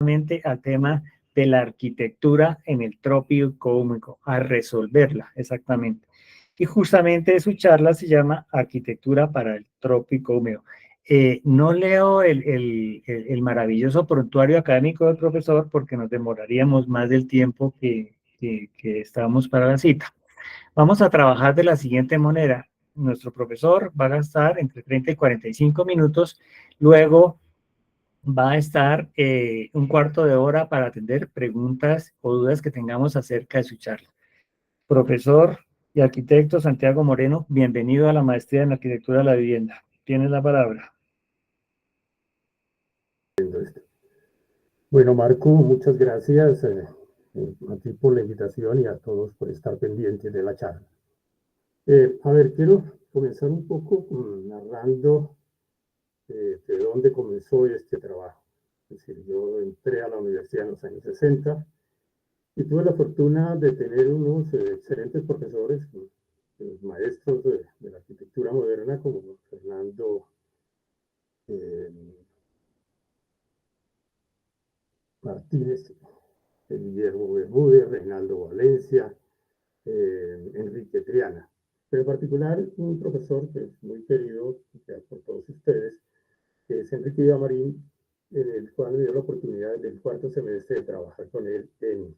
al tema de la arquitectura en el trópico húmedo, a resolverla exactamente. Y justamente su charla se llama Arquitectura para el trópico húmedo. No leo el maravilloso prontuario académico del profesor porque nos demoraríamos más del tiempo que estábamos para la cita. Vamos a trabajar de la siguiente manera. Nuestro profesor va a gastar entre 30 y 45 minutos, luego va a estar un cuarto de hora para atender preguntas o dudas que tengamos acerca de su charla. Profesor y arquitecto Santiago Moreno, bienvenido a la maestría en arquitectura de la vivienda. Tienes la palabra. Bueno, Marco, muchas gracias a ti por la invitación y a todos por estar pendientes de la charla. A ver, quiero comenzar un poco narrando de dónde comenzó este trabajo. Es decir, yo entré a la universidad en los años 60 y tuve la fortuna de tener unos excelentes profesores, maestros de la arquitectura moderna, como Fernando Martínez, Guillermo Bermúdez, Reinaldo Valencia, Enrique Triana. Pero en particular un profesor que es muy querido por todos ustedes, que es Enrique Villamarín, en el cual me dio la oportunidad del cuarto semestre de trabajar con él en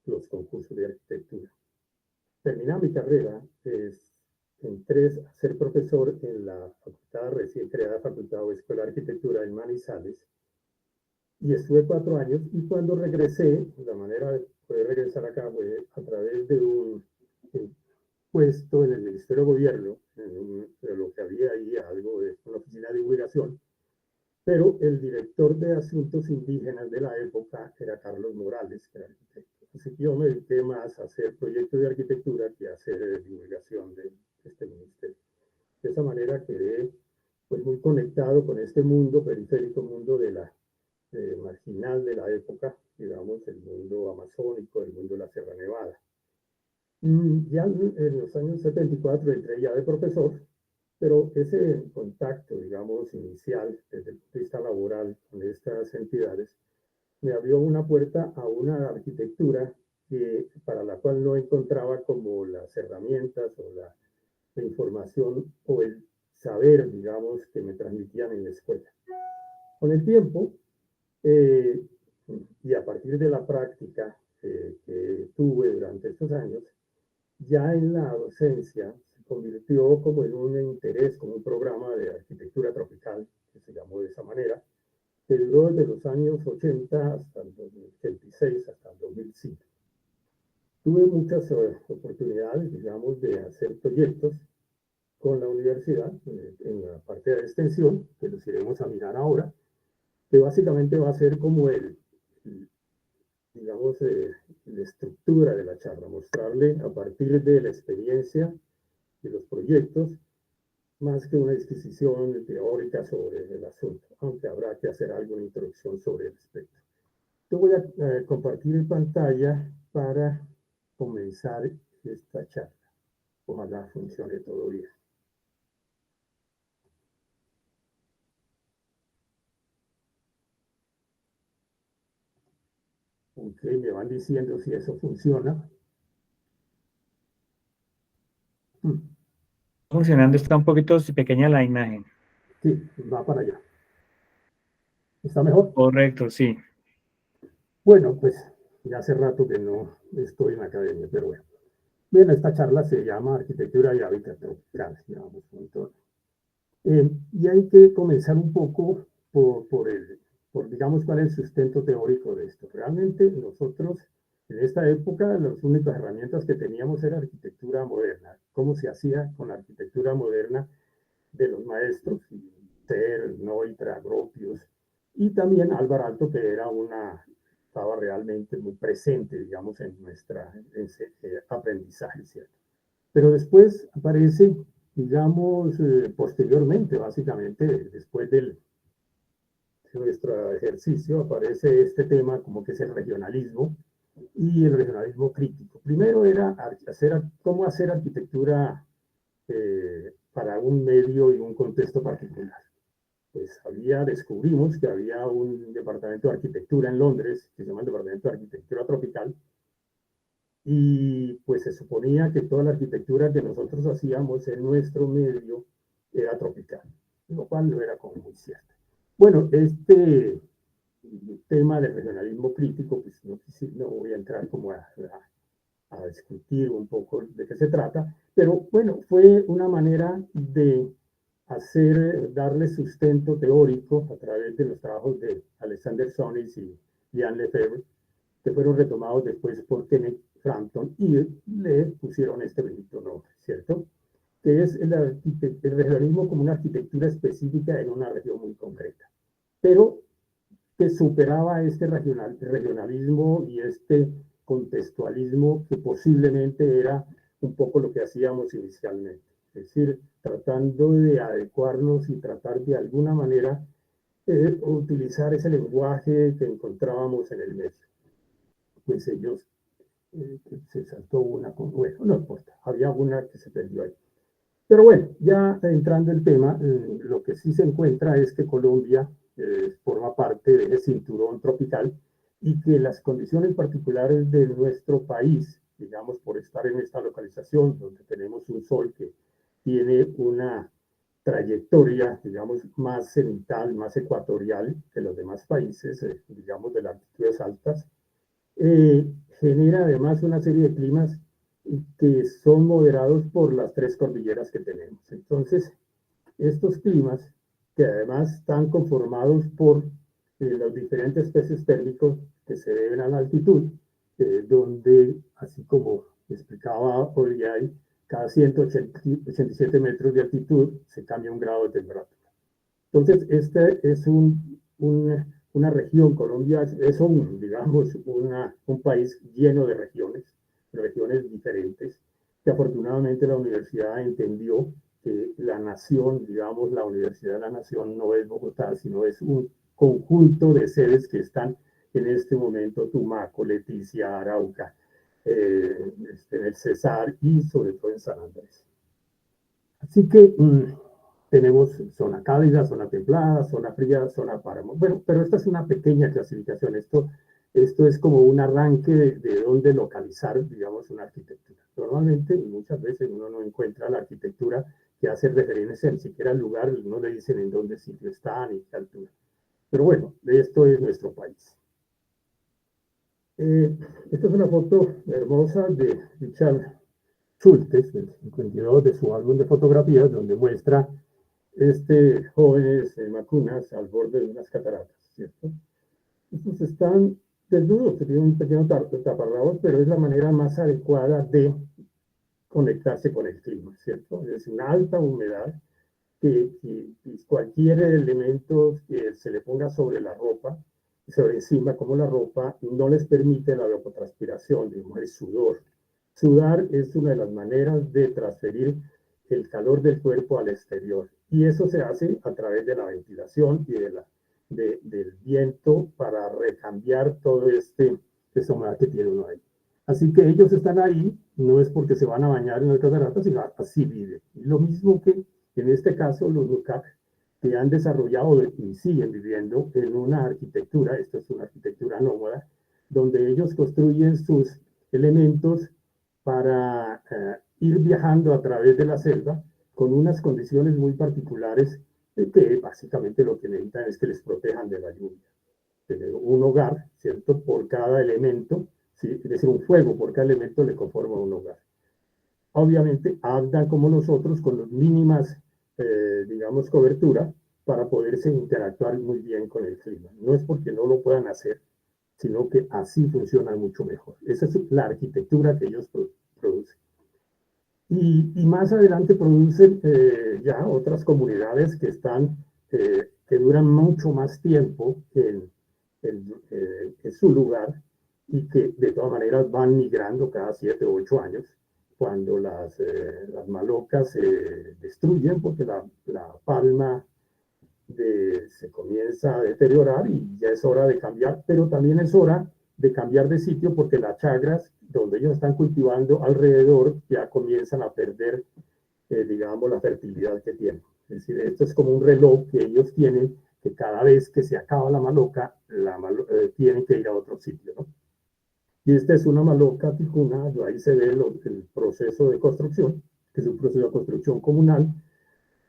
los concursos de arquitectura. Terminada mi carrera, entré a ser profesor en la facultad recién creada Facultad o Escuela de Arquitectura en Manizales, y estuve 4 años, y cuando regresé, la manera de poder regresar acá fue a través de un puesto en el Ministerio de Gobierno, en lo que había ahí algo de una oficina de divulgación, pero el director de asuntos indígenas de la época era Carlos Morales, que era arquitecto. Así que yo me dediqué más a hacer proyectos de arquitectura que a hacer divulgación de este ministerio. De esa manera quedé pues, muy conectado con este mundo periférico, mundo de la marginal de la época, digamos, el mundo amazónico, el mundo de la Sierra Nevada. Ya en los años 74 entré ya de profesor, pero ese contacto, digamos, inicial desde el punto de vista laboral con estas entidades me abrió una puerta a una arquitectura para la cual no encontraba como las herramientas o la información o el saber, digamos, que me transmitían en la escuela. Con el tiempo, y a partir de la práctica que tuve durante estos años, ya en la docencia se convirtió como en un interés, como un programa de arquitectura tropical, que se llamó de esa manera, que duró desde los años 80 hasta el 2086, hasta el 2005. Tuve muchas oportunidades, digamos, de hacer proyectos con la universidad en la parte de extensión, que los iremos a mirar ahora, que básicamente va a ser como digamos, la estructura de la charla, mostrarle a partir de la experiencia de los proyectos, más que una disquisición teórica sobre el asunto, aunque habrá que hacer alguna introducción sobre el aspecto. Yo voy a compartir pantalla para comenzar esta charla. Ojalá funcione todo bien. Ok, me van diciendo si eso funciona. Funcionando, está un poquito pequeña la imagen. Sí, va para allá. ¿Está mejor? Correcto, sí. Bueno, pues ya hace rato que no estoy en la academia, pero bueno. Bien, esta charla se llama Arquitectura y Hábitat Tropical, digamos, y hay que comenzar un poco por, digamos, cuál es el sustento teórico de esto. Realmente nosotros, en esta época, las únicas herramientas que teníamos era arquitectura moderna. ¿Cómo se hacía con la arquitectura moderna de los maestros? Ter, Neutra, Gropius, y también Álvaro Alto, que era estaba realmente muy presente, digamos, en nuestra aprendizaje, ¿cierto? Pero después aparece, digamos, posteriormente, básicamente, después de nuestro ejercicio, aparece este tema como que es el regionalismo y el regionalismo crítico. Primero era cómo hacer arquitectura para un medio y un contexto particular. pues descubrimos que había un departamento de arquitectura en Londres, que se llama el Departamento de Arquitectura Tropical, y pues se suponía que toda la arquitectura que nosotros hacíamos en nuestro medio era tropical, lo cual no era como muy cierto. Bueno, este tema del regionalismo crítico, pues no voy a entrar como a discutir un poco de qué se trata, pero bueno, fue una manera de darle sustento teórico a través de los trabajos de Alexander Sonis y Ian Lefebvre, que fueron retomados después por Kenneth Frampton y le pusieron este bendito nombre, ¿cierto? Que es el regionalismo como una arquitectura específica en una región muy concreta, pero que superaba este regionalismo y este contextualismo que posiblemente era un poco lo que hacíamos inicialmente. Es decir, tratando de adecuarnos y tratar de alguna manera utilizar ese lenguaje que encontrábamos en el medio. Pues ellos, se saltó bueno, no importa, había una que se perdió ahí. Pero bueno, ya entrando en el tema, lo que sí se encuentra es que Colombia forma parte de ese cinturón tropical y que las condiciones particulares de nuestro país, digamos, por estar en esta localización donde tenemos un sol que tiene una trayectoria, digamos, más cenital, más ecuatorial que los demás países, digamos, de las altitudes altas, genera además una serie de climas que son moderados por las tres cordilleras que tenemos. Entonces, estos climas, que además están conformados por los diferentes peces térmicos que se deben a la altitud, donde, así como explicaba Oliay, cada 187 metros de altitud se cambia un grado de temperatura. Entonces, este es una región, Colombia es digamos, un país lleno de regiones diferentes, que afortunadamente la universidad entendió que la nación, digamos, la Universidad de la Nación no es Bogotá, sino es un conjunto de sedes que están en este momento, Tumaco, Leticia, Arauca, el Cesar y sobre todo en San Andrés. Así que tenemos zona cálida, zona templada, zona fría, zona páramo. Bueno, pero esta es una pequeña clasificación. Esto es como un arranque de dónde localizar, digamos, una arquitectura. Normalmente, y muchas veces uno no encuentra la arquitectura que hace referencia ni siquiera al lugar, no le dicen en dónde sitio está ni qué altura. Pero bueno, esto es nuestro país. Esta es una foto hermosa de Richard Schultes, del 52, de su álbum de fotografías, donde muestra jóvenes macunas al borde de unas cataratas, ¿cierto? Estos están desnudos, tienen un pequeño taparrabos, pero es la manera más adecuada de conectarse con el clima, ¿cierto? Es una alta humedad que cualquier elemento que se le ponga sobre la ropa, sobre encima como la ropa, no les permite la evapotranspiración, digamos, el sudor. Sudar es una de las maneras de transferir el calor del cuerpo al exterior. Y eso se hace a través de la ventilación y del viento para recambiar todo esta humedad que tiene uno ahí. Así que ellos están ahí, no es porque se van a bañar en las cataratas, sino así viven. Y lo mismo que en este caso los Lukács, que han desarrollado y siguen viviendo en una arquitectura, esto es una arquitectura nómada, donde ellos construyen sus elementos para ir viajando a través de la selva con unas condiciones muy particulares que básicamente lo que necesitan es que les protejan de la lluvia. Tener un hogar, ¿cierto? Por cada elemento, ¿sí? Es decir, un fuego por cada elemento le conforma un hogar. Obviamente, andan como nosotros con las mínimas, digamos, cobertura para poderse interactuar muy bien con el clima. No es porque no lo puedan hacer, sino que así funciona mucho mejor. Esa es la arquitectura que ellos producen. Y más adelante producen ya otras comunidades que duran mucho más tiempo en su lugar y que de todas maneras van migrando cada 7 o 8 años cuando las malocas se destruyen porque la palma se comienza a deteriorar y ya es hora de cambiar, pero también es hora de cambiar de sitio porque las chagras donde ellos están cultivando alrededor ya comienzan a perder, digamos, la fertilidad que tienen. Es decir, esto es como un reloj que ellos tienen, que cada vez que se acaba la maloca, tienen que ir a otro sitio, ¿no? Y esta es una maloca ticuna, ahí se ve el proceso de construcción, que es un proceso de construcción comunal,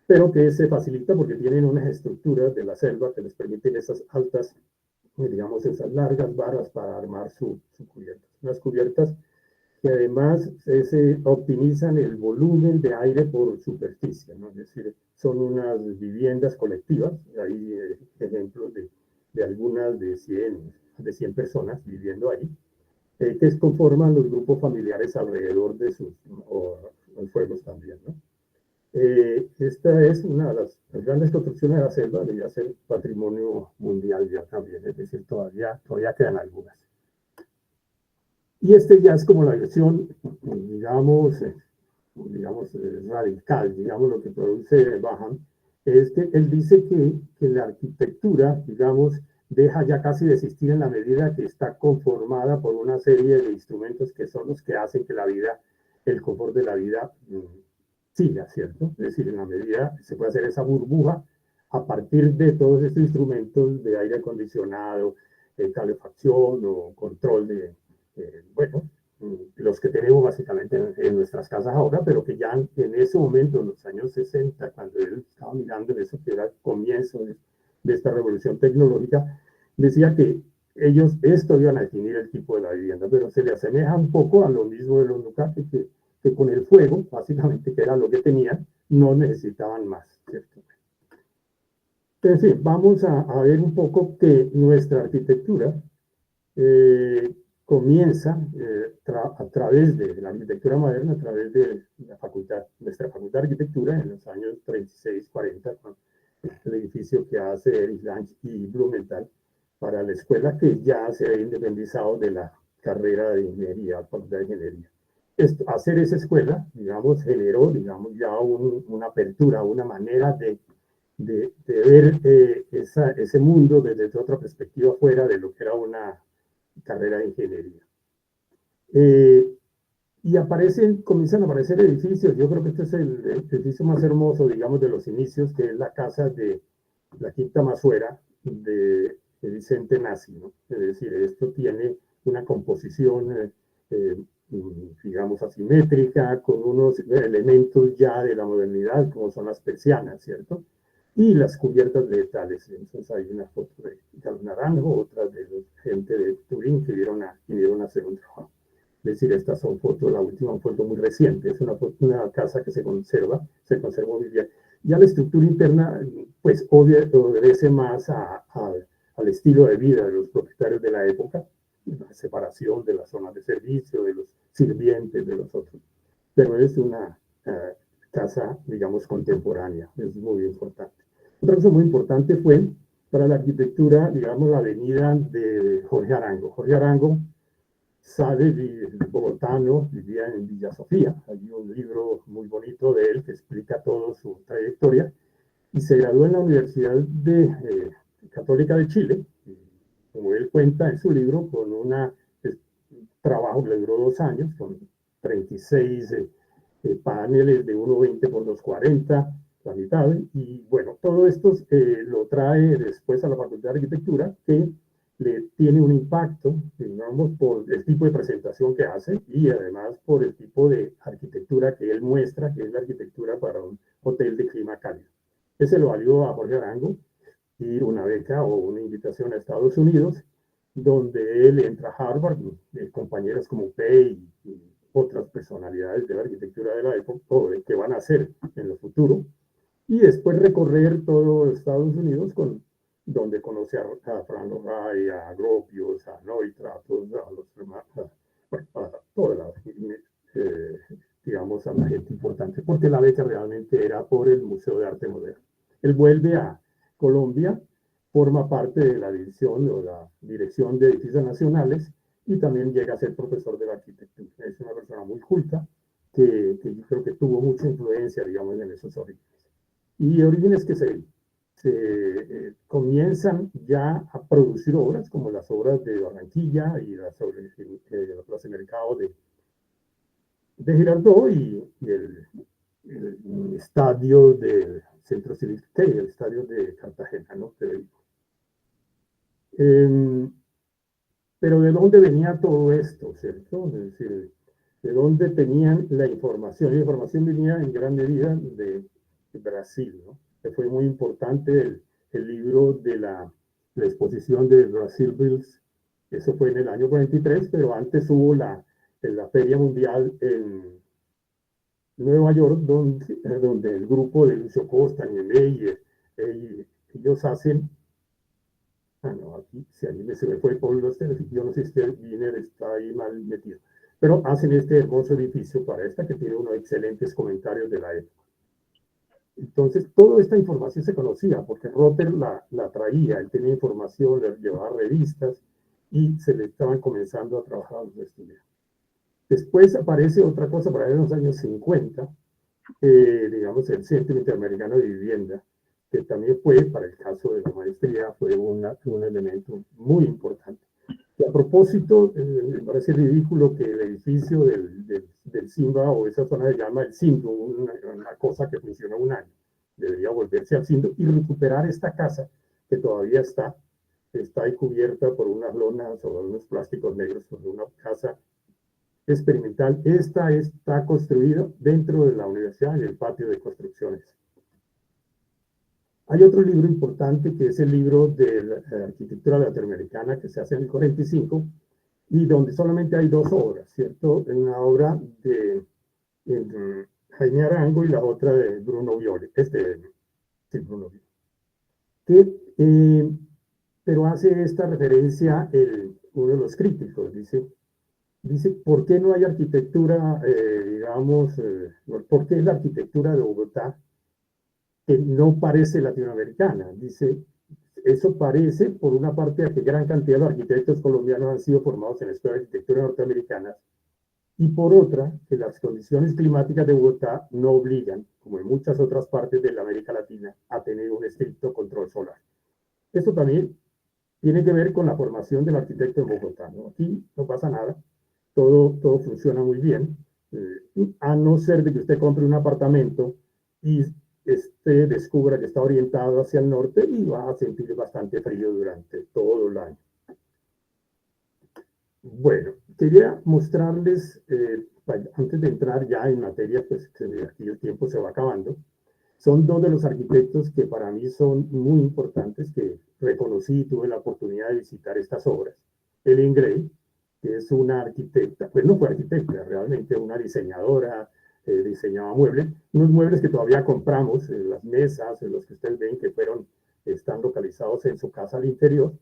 pero que se facilita porque tienen unas estructuras de la selva que les permiten esas altas, digamos, esas largas varas para armar su cubierta. Unas cubiertas que además se optimizan el volumen de aire por superficie, ¿no? Es decir, son unas viviendas colectivas, hay ejemplos de algunas de 100 personas viviendo ahí, que conforman los grupos familiares alrededor de sus fuegos también, ¿no? Esta es una de las grandes construcciones de la selva, debería ser patrimonio mundial ya también, es decir, todavía quedan algunas. Y este ya es como la versión, digamos, radical, digamos, lo que produce Baham, es que él dice que la arquitectura, digamos, deja ya casi de existir en la medida que está conformada por una serie de instrumentos que son los que hacen que la vida, el confort de la vida siga, ¿cierto? Es decir, en la medida que se puede hacer esa burbuja a partir de todos estos instrumentos de aire acondicionado, calefacción o control de, bueno, los que tenemos básicamente en nuestras casas ahora, pero que ya en ese momento, en los años 60, cuando él estaba mirando en eso que era el comienzo de esta revolución tecnológica, decía que ellos esto iban a definir el tipo de la vivienda, pero se le asemeja un poco a lo mismo de los Ducati, que con el fuego, básicamente, que era lo que tenían, no necesitaban más, ¿cierto? Entonces, vamos a ver un poco que nuestra arquitectura comienza a través de la arquitectura moderna, a través de nuestra facultad de arquitectura en los años 36, 40, con el edificio que hace Erich Lange y Blumenthal para la escuela que ya se ha independizado de la carrera de ingeniería, facultad de ingeniería. Hacer esa escuela, digamos, generó, digamos, ya una apertura, una manera de ver ese mundo desde otra perspectiva fuera de lo que era una carrera de ingeniería. Y comienzan a aparecer edificios. Yo creo que este es el edificio más hermoso, digamos, de los inicios, que es la casa de la Quinta Masuera de Vicente Nassi, ¿no? Es decir, esto tiene una composición, digamos, asimétrica, con unos elementos ya de la modernidad, como son las persianas, ¿cierto? Y las cubiertas vegetales. Entonces hay una foto de Carlos Naranjo, otra de gente de Turín que vinieron a hacer un trabajo. Es decir, estas son fotos, la última foto muy reciente, es una casa que se conservó muy bien. Ya la estructura interna, pues obedece más al estilo de vida de los propietarios de la época, la separación de las zonas de servicio, de los sirvientes, de los otros. Pero es una casa, digamos, contemporánea, es muy importante. Otra cosa muy importante fue para la arquitectura, digamos, la avenida de Jorge Arango. Jorge Arango sale de bogotano, vivía en Villa Sofía. Hay un libro muy bonito de él que explica toda su trayectoria y se graduó en la Universidad Católica de Chile, y, como él cuenta en su libro, con un trabajo que le duró 2 años, con 36 paneles de 1,20 por 2,40, la mitad, y bueno, todo esto lo trae después a la Facultad de Arquitectura, que le tiene un impacto, digamos, por el tipo de presentación que hace y además por el tipo de arquitectura que él muestra, que es la arquitectura para un hotel de clima cálido. Ese lo valió a Jorge Arango ir una beca o una invitación a Estados Unidos, donde él entra a Harvard, compañeros como Pei y otras personalidades de la arquitectura de la época, o de que van a hacer en el futuro, y después recorrer todo Estados Unidos donde conoce a Fran Loray, a Gropius, a Neutra, a toda la, digamos, a la gente importante, porque la beca realmente era por el Museo de Arte Moderno. Él vuelve a Colombia, forma parte de la división o la dirección de edificios nacionales y también llega a ser profesor de la arquitectura. Es una persona muy culta que yo creo que tuvo mucha influencia, digamos, en esos orígenes. Y orígenes que comienzan ya a producir obras, como las obras de Barranquilla y las sobre la Plaza Mercado de Girardot y el el estadio del Centro Cívico, el estadio de Cartagena, ¿no? Pero ¿de dónde venía todo esto, cierto? Es decir, ¿de dónde tenían la información? La información venía en gran medida de Brasil, ¿no? Que fue muy importante el libro de la exposición de Brasil Bills. Eso fue en el año 43, pero antes hubo la Feria Mundial en Nueva York, donde el grupo de Lucio Costa, Niemeyer, ellos hacen. Ah, no, aquí si alguien se me fue por los teléfonos, yo no sé si el Giner está ahí mal metido. Pero hacen este hermoso edificio para esta que tiene unos excelentes comentarios de la época. Entonces, toda esta información se conocía porque Rotter la traía, él tenía información, le llevaba revistas y se le estaban comenzando a trabajar a los estudiantes. Después aparece otra cosa para los años 50, digamos, el Centro Interamericano de Vivienda, que también fue, para el caso de la maestría, fue un elemento muy importante. Y a propósito, me parece ridículo que el edificio del Simba o esa zona se llama el Sindo, una cosa que funcionó un año. Debería volverse al Sindo y recuperar esta casa que todavía está ahí cubierta por unas lonas o unos plásticos negros, por una casa experimental. Esta está construida dentro de la universidad, en el patio de construcciones. Hay otro libro importante que es el libro de la arquitectura latinoamericana que se hace en el 45 y donde solamente hay dos obras, ¿cierto? Una obra de Jaime Arango y la otra de Bruno Viole, sí, Bruno Viole. Pero hace esta referencia uno de los críticos, dice, ¿por qué no hay arquitectura, digamos, por qué la arquitectura de Bogotá que no parece latinoamericana? Dice, eso parece, por una parte, a que gran cantidad de arquitectos colombianos han sido formados en la Escuela de Arquitectura norteamericana, y por otra, que las condiciones climáticas de Bogotá no obligan, como en muchas otras partes de la América Latina, a tener un estricto control solar. Esto también tiene que ver con la formación del arquitecto en Bogotá, ¿no? Aquí no pasa nada, todo funciona muy bien, a no ser de que usted compre un apartamento y descubra que está orientado hacia el norte y va a sentir bastante frío durante todo el año. Bueno, quería mostrarles, antes de entrar ya en materia, pues aquí el tiempo se va acabando, son dos de los arquitectos que para mí son muy importantes, que reconocí y tuve la oportunidad de visitar estas obras. Ellen Gray, que es una arquitecta, pues no fue arquitecta, realmente una diseñadora, diseñaba muebles, unos muebles que todavía compramos, las mesas, los que ustedes ven que están localizados en su casa al interior.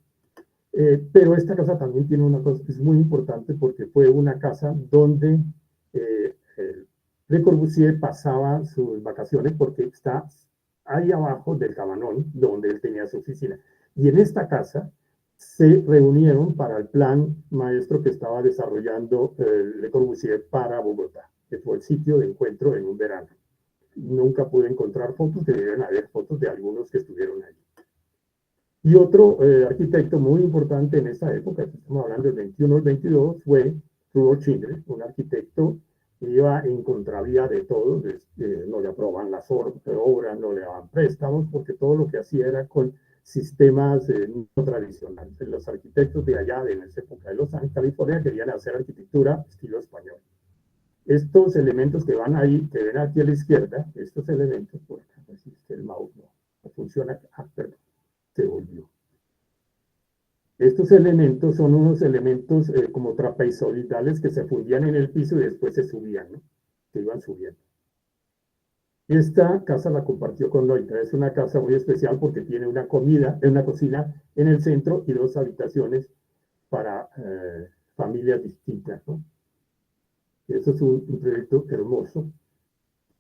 Pero esta casa también tiene una cosa que es muy importante porque fue una casa donde Le Corbusier pasaba sus vacaciones porque está ahí abajo del Cabanón, donde él tenía su oficina. Y en esta casa se reunieron para el plan maestro que estaba desarrollando Le Corbusier para Bogotá, que fue el sitio de encuentro en un verano. Nunca pude encontrar fotos, debieron haber fotos de algunos que estuvieron ahí. Y otro arquitecto muy importante en esa época, estamos hablando del 21 al 22, fue Rudolf Schindler, un arquitecto que iba en contravía de todo, no le aprobaban las obras, no le daban préstamos, porque todo lo que hacía era con sistemas no tradicionales. Los arquitectos de allá, en esa época de Los Ángeles, California, querían hacer arquitectura estilo español. Estos elementos que van ahí, que ven aquí a la izquierda, estos elementos, pues, el mouse no funciona, perdón, se volvió. Estos elementos son unos elementos como trapezoidales que se fundían en el piso y después se subían, ¿no? Se iban subiendo. Esta casa la compartió con Loitra. Es una casa muy especial porque tiene una cocina en el centro y dos habitaciones para familias distintas, ¿no? Eso es un proyecto hermoso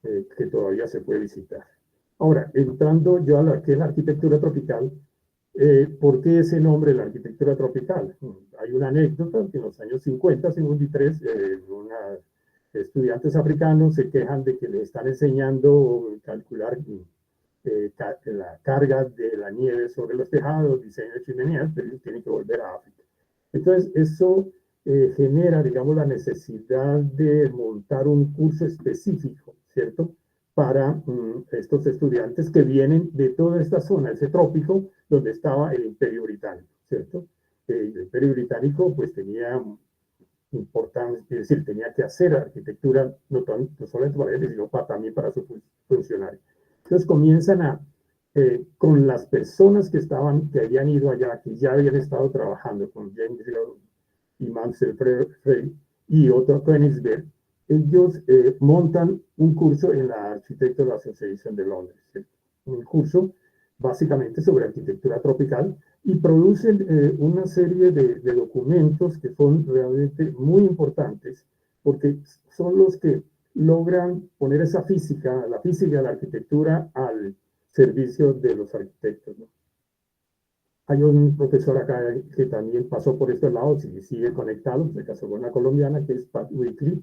que todavía se puede visitar. Ahora, entrando yo a lo que es la arquitectura tropical, ¿por qué ese nombre, la arquitectura tropical? Hay una anécdota que en los años 50, 53, estudiantes africanos se quejan de que les están enseñando a calcular la carga de la nieve sobre los tejados, diseño de chimeneas, pero ellos tienen que volver a África. Entonces, eso genera, digamos, la necesidad de montar un curso específico, ¿cierto? para estos estudiantes que vienen de toda esta zona, ese trópico, donde estaba el Imperio Británico, ¿cierto? El Imperio Británico pues tenía importancia, es decir, tenía que hacer arquitectura no solamente para ellos, sino también para sus funcionarios. Entonces comienzan con las personas que habían ido allá, que ya habían estado trabajando con James Hill y Mansell Frey y Otto Königsberg, ellos montan un curso en la Architectural Association de Londres, ¿sí? Un curso básicamente sobre arquitectura tropical y producen una serie de documentos que son realmente muy importantes porque son los que logran poner esa física, la física de la arquitectura al servicio de los arquitectos, ¿no? Hay un profesor acá que también pasó por estos lados y sigue conectado, se casó con una colombiana, que es Pat Weekly.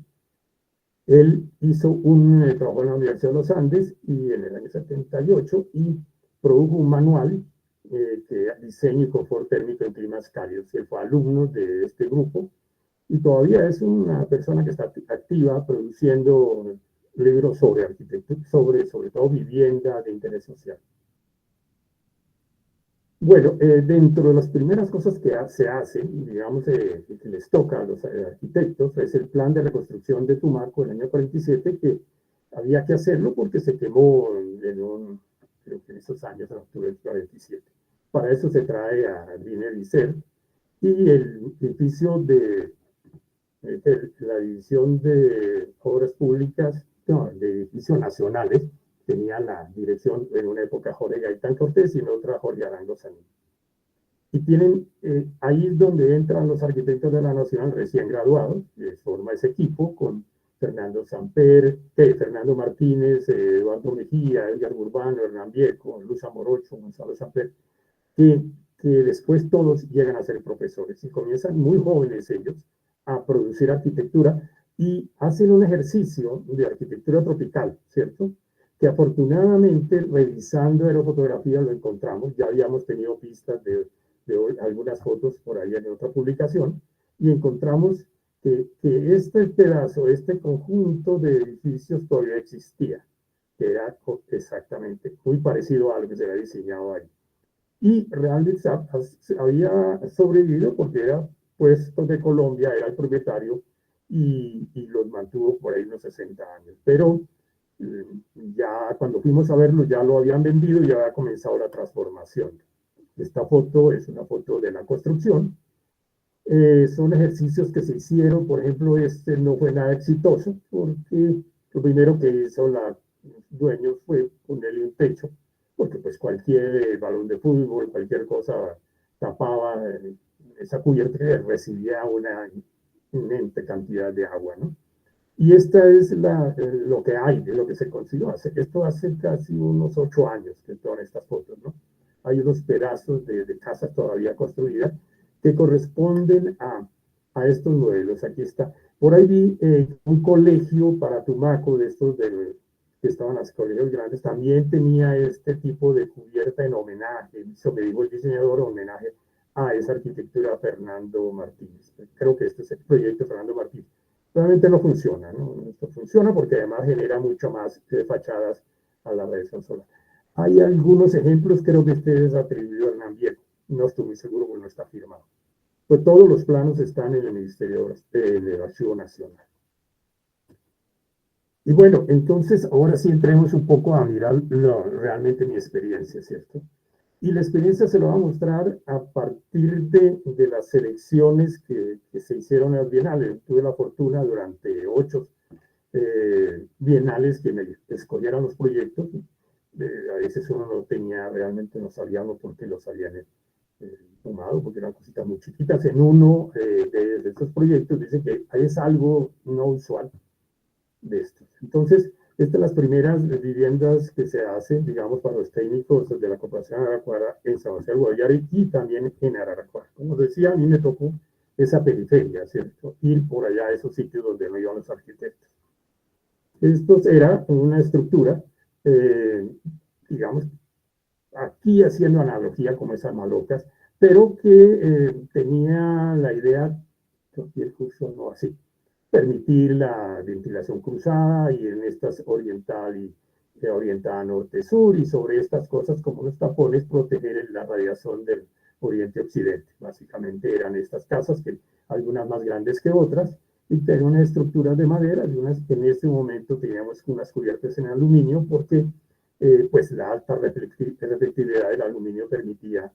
Él hizo un trabajo en la Universidad de los Andes y en el año 78 y produjo un manual que diseño y confort térmico en climas cálidos. Él fue alumno de este grupo y todavía es una persona que está activa produciendo libros sobre arquitectura, sobre todo vivienda de interés social. Bueno, dentro de las primeras cosas que se hacen, digamos, que les toca a los arquitectos, es el plan de reconstrucción de Tumaco del año 47, que había que hacerlo porque se quemó creo que en esos años, en octubre del 47. Para eso se trae a Diner Isser y el edificio de la División de Obras Públicas, no, de Edificios Nacionales, tenía la dirección en una época Jorge Gaitán Cortés y en otra Jorge Arango Sanín. Y tienen, ahí es donde entran los arquitectos de la Nacional recién graduados, forma ese equipo con Fernando Samper, Fernando Martínez, Eduardo Mejía, Edgar Urbano, Hernán Vieco, Luz Amorocho, Gonzalo Samper, que, que después todos llegan a ser profesores y comienzan muy jóvenes ellos a producir arquitectura y hacen un ejercicio de arquitectura tropical, ¿cierto? Que afortunadamente revisando aerofotografía lo encontramos, ya habíamos tenido pistas de algunas fotos por ahí en otra publicación, y encontramos que este pedazo, este conjunto de edificios todavía existía, que era exactamente muy parecido a lo que se había diseñado ahí. Y realmente había sobrevivido porque era puesto de Colombia, era el propietario y los mantuvo por ahí unos 60 años. Pero ya cuando fuimos a verlo ya lo habían vendido y ya había comenzado la transformación. Esta foto es una foto de la construcción. Son ejercicios que se hicieron, por ejemplo, este no fue nada exitoso porque lo primero que hizo la dueño fue ponerle un techo, porque pues cualquier balón de fútbol, cualquier cosa tapaba esa cubierta que recibía una inmensa cantidad de agua, ¿no? Y esta es lo que hay, de lo que se consiguió. Esto hace casi unos 8 años que todas estas fotos, ¿no? Hay unos pedazos de casas todavía construidas que corresponden a estos modelos. Aquí está. Por ahí vi un colegio para Tumaco, de estos que estaban las colegios grandes, también tenía este tipo de cubierta en homenaje, eso me dijo el diseñador, homenaje a esa arquitectura Fernando Martínez. Creo que este es el proyecto Fernando Martínez. Realmente no funciona, ¿no? Esto funciona porque además genera mucho más fachadas a la radiación solar. Hay algunos ejemplos, creo que este es atribuido a Hernán Vieco, no estoy muy seguro porque no está firmado. Pues todos los planos están en el Ministerio del Archivo Nacional. Y bueno, entonces ahora sí entremos un poco a mirar realmente mi experiencia, ¿cierto? Y la experiencia se lo va a mostrar a partir de las selecciones que se hicieron en las bienales. Tuve la fortuna durante 8 bienales que me escogieran los proyectos. A veces uno no tenía, realmente no sabíamos por qué los habían tomado, porque eran cositas muy chiquitas. En uno de estos proyectos dice que es algo no usual de estos. Entonces, estas son las primeras viviendas que se hacen, digamos, para los técnicos de la Corporación Araraquara en San José de Guaviare y también en Araraquara. Como decía, a mí me tocó esa periferia, ¿cierto? Ir por allá a esos sitios donde no iban los arquitectos. Esto era una estructura, digamos, aquí haciendo analogía como esas malocas, pero que tenía la idea, aquí el curso no así, permitir la ventilación cruzada y en estas oriental orientada norte-sur, y sobre estas cosas, como los tapones, proteger la radiación del oriente-occidente. Básicamente eran estas casas, que algunas más grandes que otras, y tenían unas estructuras de madera, y unas que en ese momento teníamos unas cubiertas en aluminio, porque pues la alta reflectividad del aluminio permitía,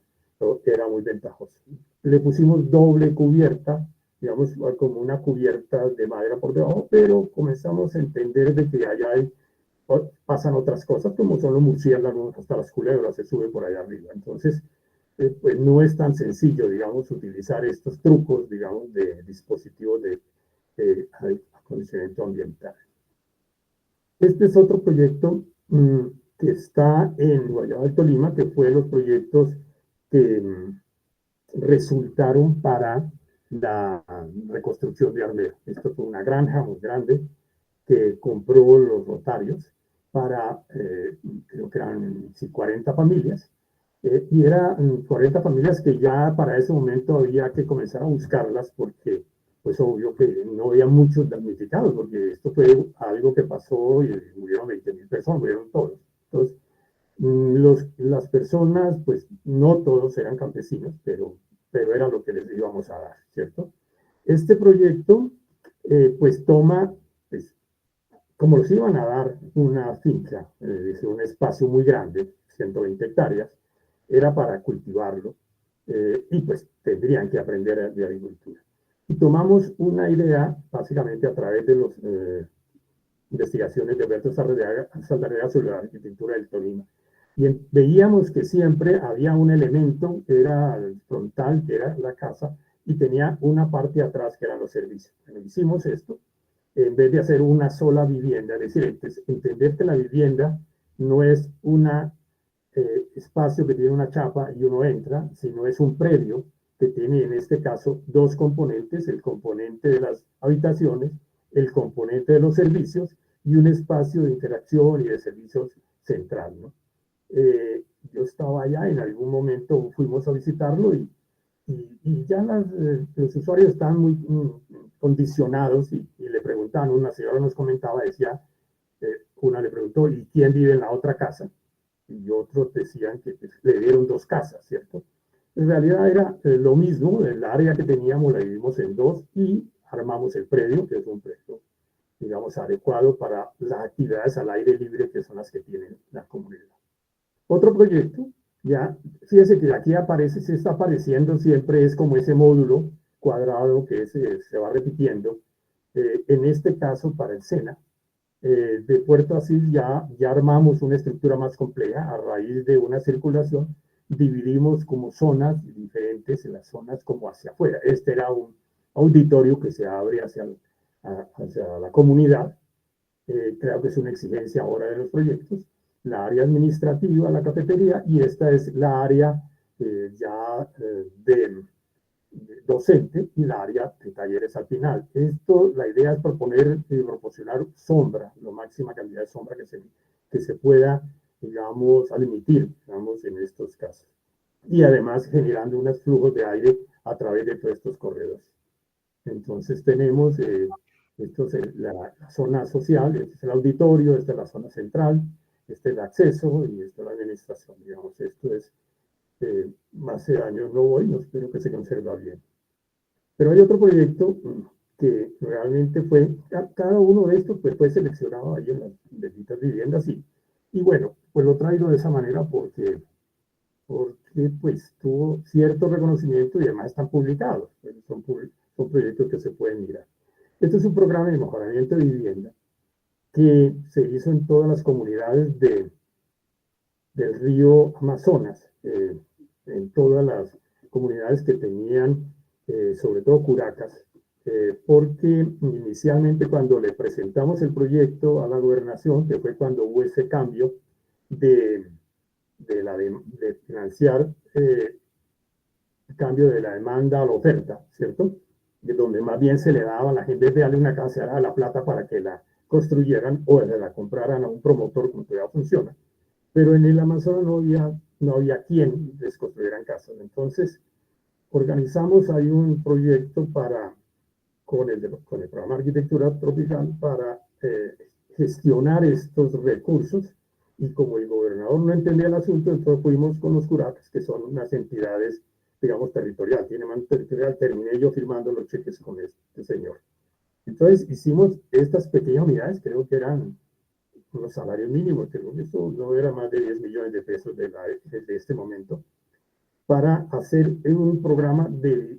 era muy ventajoso. Le pusimos doble cubierta, digamos, como una cubierta de madera por debajo, pero comenzamos a entender de que allá pasan otras cosas, como son los murciélagos, hasta las culebras se suben por allá arriba. Entonces, pues no es tan sencillo, digamos, utilizar estos trucos, digamos, de dispositivos de acondicionamiento ambiental. Este es otro proyecto que está en Guayaba del Tolima, que fue los proyectos que resultaron para la reconstrucción de Armero. Esto fue una granja muy grande que compró los Rotarios para, creo que eran 40 familias, y eran 40 familias que ya para ese momento había que comenzar a buscarlas, porque pues obvio que no había muchos damnificados, porque esto fue algo que pasó y murieron 20.000 personas, murieron todos. Entonces, las personas, pues no todos eran campesinos, pero era lo que les íbamos a dar, ¿cierto? Este proyecto, pues toma, pues, como les iban a dar una finca, un espacio muy grande, 120 hectáreas, era para cultivarlo, y pues tendrían que aprender de agricultura. Y tomamos una idea, básicamente a través de las investigaciones de Alberto Saldarriaga sobre la arquitectura del Tolima. Y veíamos que siempre había un elemento que era el frontal, que era la casa, y tenía una parte atrás que eran los servicios. Bueno, hicimos esto, en vez de hacer una sola vivienda, es decir, entender que la vivienda no es un espacio que tiene una chapa y uno entra, sino es un predio que tiene en este caso dos componentes, el componente de las habitaciones, el componente de los servicios y un espacio de interacción y de servicios central, ¿no? Yo estaba allá, en algún momento fuimos a visitarlo y ya los usuarios estaban muy condicionados y le preguntaban, una señora nos comentaba, decía, una le preguntó, ¿y quién vive en la otra casa? Y otros decían que pues, le dieron dos casas, ¿cierto? En realidad era lo mismo, el área que teníamos la dividimos en dos y armamos el predio, que es un predio, digamos, adecuado para las actividades al aire libre, que son las que tiene la comunidad. Otro proyecto, ya, fíjense que aquí aparece, se está apareciendo siempre, es como ese módulo cuadrado que se va repitiendo, en este caso para el SENA. De Puerto Asís ya armamos una estructura más compleja a raíz de una circulación, dividimos como zonas diferentes, en las zonas como hacia afuera. Este era un auditorio que se abre hacia la comunidad, creo que es una exigencia ahora de los proyectos, la área administrativa, la cafetería, y esta es la área ya de docente y la área de talleres al final. Esto, la idea es proponer y proporcionar sombra, la máxima cantidad de sombra que se pueda, digamos, admitir, digamos, en estos casos. Y además generando unos flujos de aire a través de todos estos corredores. Entonces tenemos esto es la zona social, este es el auditorio, esta es la zona central, este es el acceso y esta es la administración. Digamos, esto es, hace años no voy, no espero que se conserve bien. Pero hay otro proyecto que realmente fue, cada uno de estos pues, fue seleccionado ahí en las benditas viviendas y bueno, pues lo traigo de esa manera porque pues tuvo cierto reconocimiento y además están publicados, son proyectos que se pueden mirar. Este es un programa de mejoramiento de vivienda que se hizo en todas las comunidades del río Amazonas, en todas las comunidades que tenían, sobre todo curacas, porque inicialmente cuando le presentamos el proyecto a la gobernación, que fue cuando hubo ese cambio de financiar el cambio de la demanda a la oferta, ¿cierto? De donde más bien se le daba a la gente de darle una casa, era la plata para que la construyeran o se la compraran a un promotor, como todavía funciona. Pero en el Amazonas no había quien les construyeran casas. Entonces, organizamos ahí un proyecto con el programa Arquitectura Tropical para gestionar estos recursos Y como el gobernador no entendía el asunto, entonces fuimos con los curates, que son unas entidades, digamos, territorial. Tiene mando territorial, terminé yo firmando los cheques con este señor. Entonces hicimos estas pequeñas unidades, creo que eran unos salarios mínimos, creo que eso no era más de 10 millones de pesos desde este momento, para hacer un programa de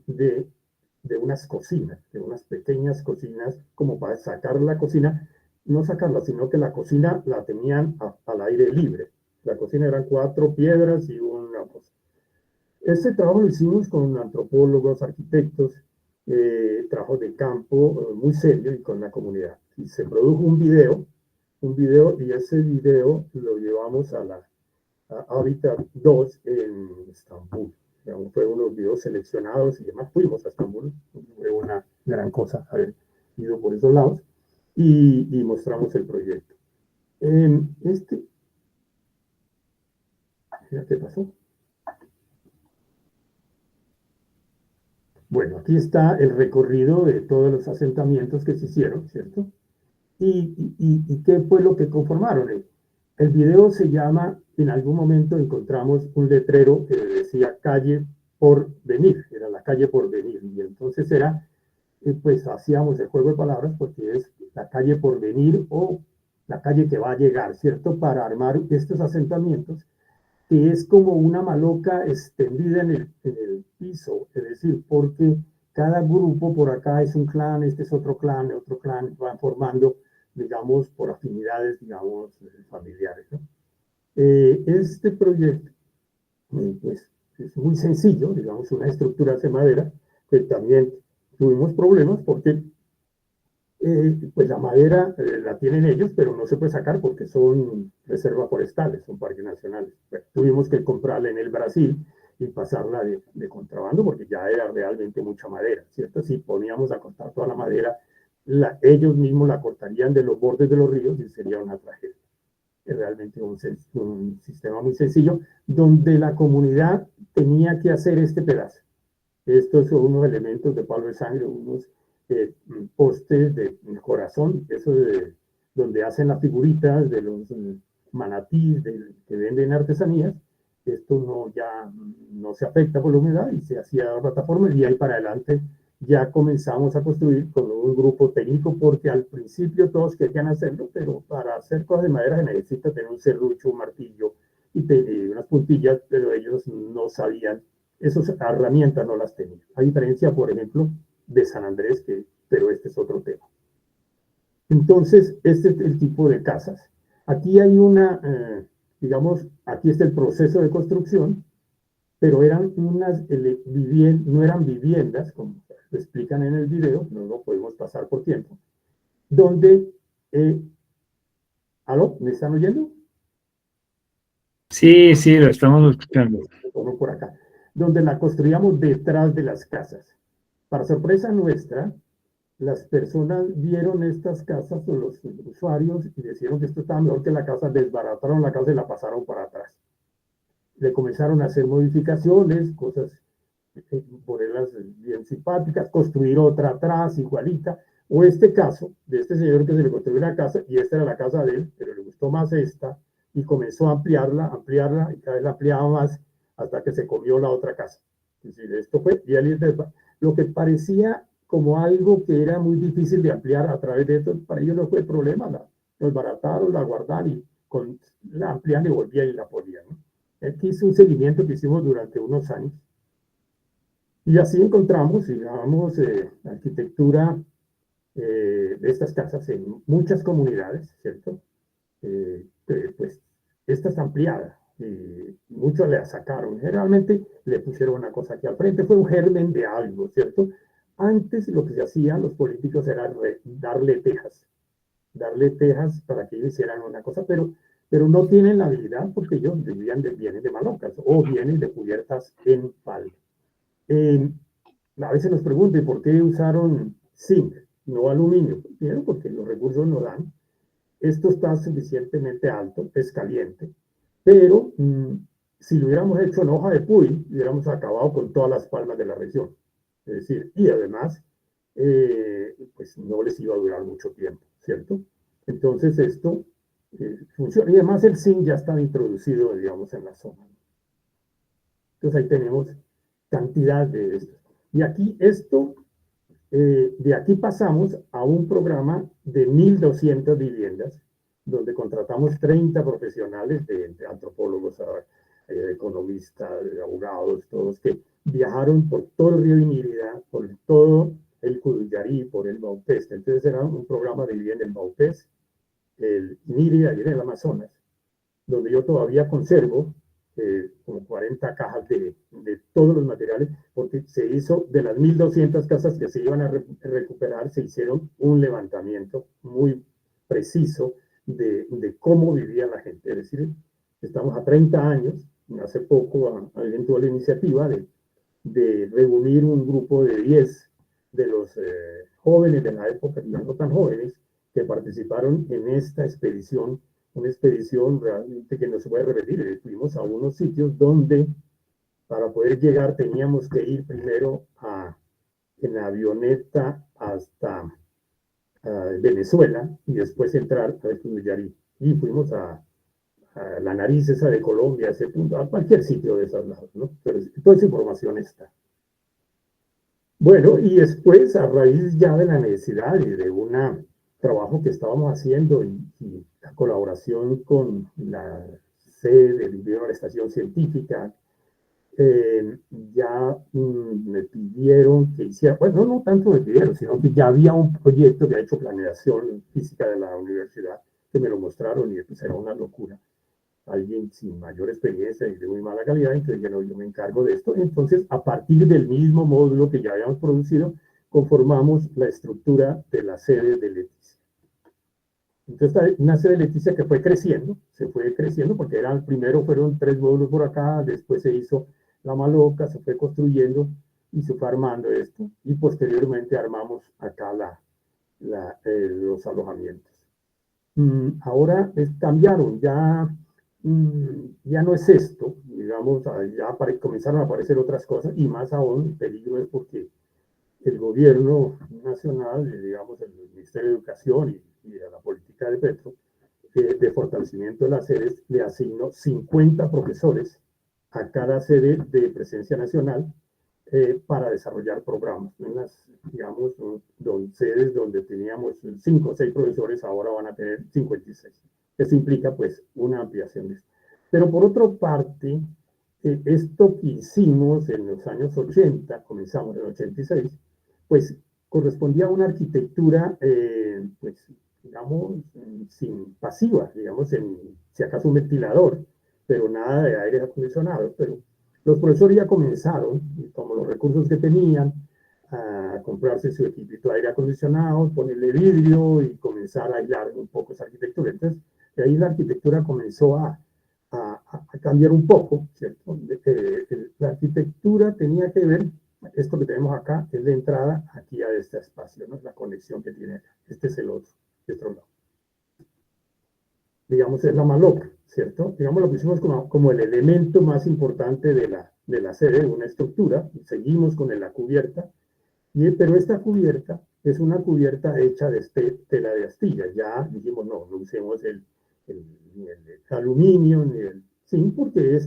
unas cocinas, de unas pequeñas cocinas, como para sacar la cocina, no sacarla, sino que la cocina la tenían al aire libre. La cocina eran 4 piedras y una cosa. Este trabajo lo hicimos con antropólogos, arquitectos, trabajo de campo muy serio y con la comunidad. Y se produjo un video y ese video lo llevamos a la Habitat 2 en Estambul. Fue uno de los videos seleccionados y demás. Fuimos a Estambul, fue una gran cosa haber ido por esos lados y mostramos el proyecto. ¿Qué pasó? Bueno, aquí está el recorrido de todos los asentamientos que se hicieron, ¿cierto? ¿Y qué fue lo que conformaron? El video se llama, en algún momento encontramos un letrero que decía calle por venir, era la calle por venir, y entonces era, pues hacíamos el juego de palabras porque es la calle por venir o la calle que va a llegar, ¿cierto? Para armar estos asentamientos, que es como una maloca extendida en el piso, es decir, porque cada grupo por acá es un clan, este es otro clan, van formando, digamos, por afinidades, digamos, familiares, ¿no? Este proyecto, pues, es muy sencillo, digamos, una estructura de madera, que también tuvimos problemas porque pues la madera la tienen ellos, pero no se puede sacar porque son reservas forestales, son parques nacionales. Bueno, tuvimos que comprarla en el Brasil y pasarla de contrabando porque ya era realmente mucha madera, ¿cierto? Si poníamos a cortar toda la madera, ellos mismos la cortarían de los bordes de los ríos y sería una tragedia. Es realmente un sistema muy sencillo donde la comunidad tenía que hacer este pedazo. Estos son unos elementos de palo de sangre, unos postes de corazón, eso de donde hacen las figuritas de los manatís que venden artesanías. Esto ya no se afecta por la humedad y se hacía la plataforma y ahí para adelante ya comenzamos a construir con un grupo técnico porque al principio todos querían hacerlo, pero para hacer cosas de madera se necesita tener un serrucho, un martillo y unas puntillas, pero ellos no sabían, esas herramientas no las tenían. A diferencia, por ejemplo, de San Andrés, pero este es otro tema. Entonces, este es el tipo de casas. Aquí hay digamos, aquí está el proceso de construcción, pero eran no eran viviendas, como lo explican en el video, no lo podemos pasar por tiempo, donde, ¿aló? ¿Me están oyendo? Sí, sí, lo estamos escuchando. Por acá, donde la construíamos detrás de las casas. Para sorpresa nuestra, las personas vieron estas casas o los usuarios y decían que esto estaba mejor que la casa, desbarataron la casa y la pasaron para atrás. Le comenzaron a hacer modificaciones, cosas, ponerlas bien simpáticas, construir otra atrás, igualita. O este caso de este señor que se le construyó una casa y esta era la casa de él, pero le gustó más esta y comenzó a ampliarla y cada vez la ampliaba más hasta que se comió la otra casa. Es decir, esto fue, y lo que parecía como algo que era muy difícil de ampliar a través de esto, para ellos no fue problema, la desbarataron, la guardaron y la amplian y volvían y la ponían, ¿no? Aquí es un seguimiento que hicimos durante unos años. Y así encontramos, digamos, arquitectura de estas casas en muchas comunidades, ¿cierto? Pues esta está ampliada. Muchos la sacaron. Generalmente le pusieron una cosa aquí al frente. Fue un germen de algo, ¿cierto? Antes lo que se hacía los políticos era darle tejas. Darle tejas para que ellos hicieran una cosa, pero no tienen la habilidad porque ellos vienen de malocas o vienen de cubiertas en palo. A veces nos preguntan por qué usaron zinc, no aluminio. Primero, porque los recursos no dan. Esto está suficientemente alto, es caliente, pero si lo hubiéramos hecho en hoja de puy, hubiéramos acabado con todas las palmas de la región. Es decir, y además, pues no les iba a durar mucho tiempo, ¿cierto? Entonces esto funciona. Y además el zinc ya estaba introducido, digamos, en la zona. Entonces ahí tenemos cantidad de esto. Y aquí de aquí pasamos a un programa de 1.200 viviendas, donde contratamos 30 profesionales de antropólogos, economistas, abogados, todos que viajaron por todo el río Inírida, por todo el Cuduyarí, por el Baupés. Entonces era un programa de vivir en el Baupés, el Inírida y en el Amazonas, donde yo todavía conservo como 40 cajas de todos los materiales, porque se hizo de las 1.200 casas que se iban a recuperar, se hicieron un levantamiento muy preciso de cómo vivía la gente. Es decir, estamos a 30 años, hace poco alguien tuvo la iniciativa de reunir un grupo de 10 de los jóvenes de la época, no tan jóvenes, que participaron en esta expedición, una expedición realmente que no se puede repetir. Fuimos a unos sitios donde para poder llegar teníamos que ir primero en avioneta hasta Venezuela y después entrar a Tuyari. Y fuimos a la nariz esa de Colombia, a ese punto, a cualquier sitio de esos lados, ¿no? Pero toda esa información está. Bueno, y después, a raíz ya de la necesidad y de un trabajo que estábamos haciendo y la colaboración con la sede de la estación científica, ya me pidieron que hiciera, bueno, no tanto me pidieron, sino que ya había un proyecto que ha hecho planeación física de la universidad, que me lo mostraron y pues era una locura. Alguien sin mayor experiencia y de muy mala calidad, entonces yo me encargo de esto. Entonces, a partir del mismo módulo que ya habíamos producido, conformamos la estructura de la sede de Leticia. Entonces, una sede de Leticia que fue creciendo, se fue creciendo, porque primero fueron 3 módulos por acá, después se hizo la Maloca, se fue construyendo y se fue armando esto, y posteriormente armamos acá los alojamientos. Ahora cambiaron, ya no es esto, digamos, ya comenzaron a aparecer otras cosas y más aún el peligro es porque el gobierno nacional, digamos, el Ministerio de Educación y de la política de Petro, de fortalecimiento de las sedes, le asignó 50 profesores a cada sede de presencia nacional para desarrollar programas. Digamos, sedes donde teníamos 5 o 6 profesores, ahora van a tener 56. Eso implica, pues, una ampliación de esto. Pero por otra parte, esto que hicimos en los años 80, comenzamos en el 86, pues correspondía a una arquitectura, pues, digamos, sin pasiva, digamos, si acaso un ventilador, pero nada de aire acondicionado. Pero los profesores ya comenzaron, como los recursos que tenían, a comprarse su equipito de aire acondicionado, ponerle vidrio y comenzar a aislar un poco esa arquitectura. Entonces, de ahí la arquitectura comenzó a cambiar un poco, ¿cierto? La arquitectura tenía que ver, esto que tenemos acá es la entrada aquí a este espacio, ¿no? La conexión que tiene acá. Este es el otro lado. Digamos, es la Maloca, ¿cierto? Digamos, lo pusimos como el elemento más importante de la sede, una estructura, seguimos con la cubierta, pero esta cubierta es una cubierta hecha de tela de astilla. Ya dijimos, no usemos el aluminio ni el zinc, porque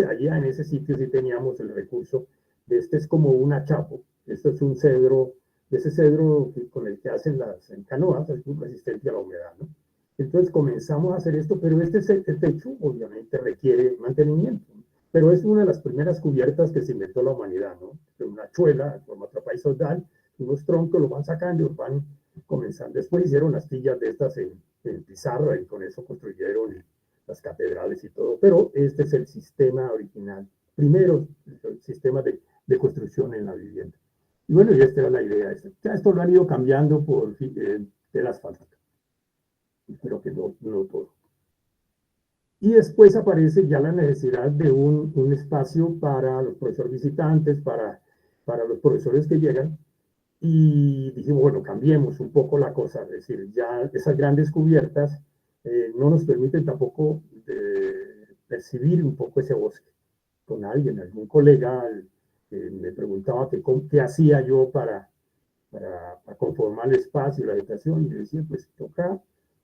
allá en ese sitio sí teníamos el recurso. Es como un achapo, esto es un cedro, ese cedro con el que hacen las canoas, es muy resistente a la humedad, ¿no? Entonces comenzamos a hacer esto, pero este techo obviamente requiere mantenimiento, pero es una de las primeras cubiertas que se inventó la humanidad, ¿no? Una chuela, en forma trapezoidal, unos troncos, lo van sacando y van comenzando. Después hicieron astillas de estas en pizarra y con eso construyeron las catedrales y todo, pero este es el sistema original. Primero, el sistema de construcción en la vivienda. Y bueno, y esta era la idea. Ya esto lo han ido cambiando por el asfalto. Pero que no todo. Y después aparece ya la necesidad de un espacio para los profesores visitantes, para los profesores que llegan. Y dijimos, bueno, cambiemos un poco la cosa, es decir, ya esas grandes cubiertas no nos permiten tampoco percibir un poco ese bosque. Con algún colega me preguntaba qué hacía yo para conformar el espacio y la habitación, y decía, pues toca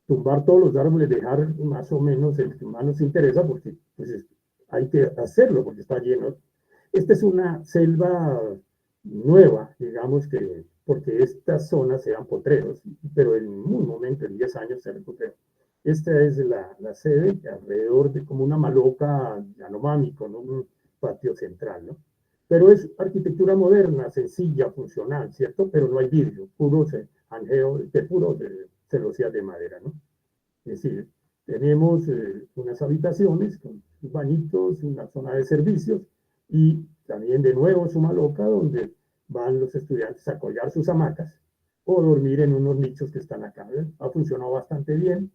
tumbar todos los árboles, dejar más o menos el que más nos interesa, porque pues, hay que hacerlo, porque está lleno. Esta es una selva nueva, digamos que, porque estas zonas eran potreros, pero en un momento, en 10 años, se recuperó. Esta es la sede, alrededor de como una maloca Yanomami, con un patio central, ¿no? Pero es arquitectura moderna, sencilla, funcional, ¿cierto? Pero no hay vidrio, puro anjeo, de puro celosías de madera, ¿no? Es decir, tenemos unas habitaciones con bañitos, una zona de servicios y también de nuevo su maloca donde van los estudiantes a colgar sus hamacas o dormir en unos nichos que están acá. Ha funcionado bastante bien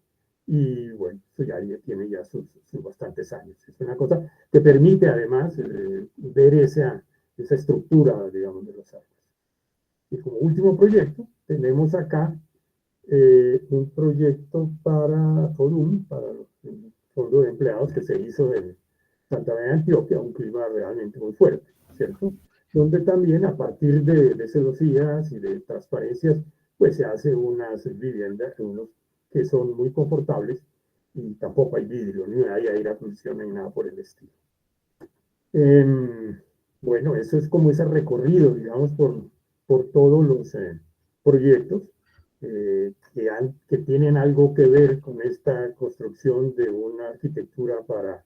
y bueno, eso ya tiene ya sus bastantes años. Es una cosa que permite además ver esa estructura, digamos, de los árboles. Y como último proyecto, tenemos acá un proyecto para FORUM, para el Fondo de Empleados que se hizo en Santa Fe de Antioquia, un clima realmente muy fuerte, ¿cierto? Donde también a partir de celosías y de transparencias, pues se hace unas viviendas que son muy confortables y tampoco hay vidrio, ni hay aire acondicionado, ni nada por el estilo. Bueno, eso es como ese recorrido, digamos, por todos los proyectos que tienen algo que ver con esta construcción de una arquitectura para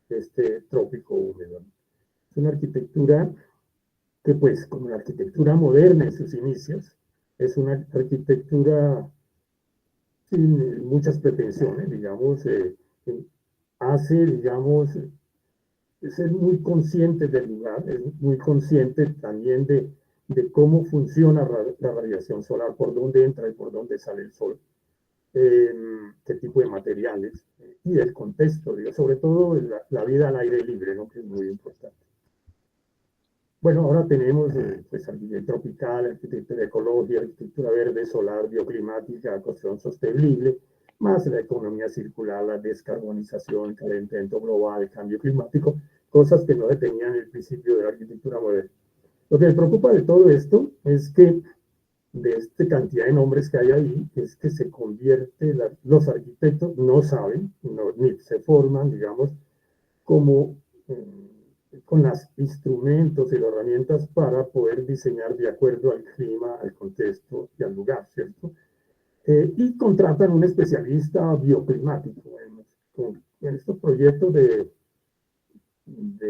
este trópico húmedo. Es una arquitectura que, pues, como la arquitectura moderna en sus inicios, es una arquitectura sin muchas pretensiones, digamos, hace, digamos, ser muy consciente del lugar, es muy consciente también de cómo funciona la radiación solar, por dónde entra y por dónde sale el sol, qué tipo de materiales y el contexto, digo, sobre todo la vida al aire libre, ¿no? Que es muy importante. Bueno, ahora tenemos pues, arquitectura tropical, arquitectura ecológica, arquitectura verde, solar, bioclimática, construcción sostenible, más la economía circular, la descarbonización, el calentamiento global, el cambio climático, cosas que no detenían el principio de la arquitectura moderna. Lo que me preocupa de todo esto es que de esta cantidad de nombres que hay ahí, es que se convierte, los arquitectos no saben, ni se forman, digamos, como con los instrumentos y las herramientas para poder diseñar de acuerdo al clima, al contexto y al lugar, ¿cierto? Y contratan un especialista bioclimático. En estos proyectos de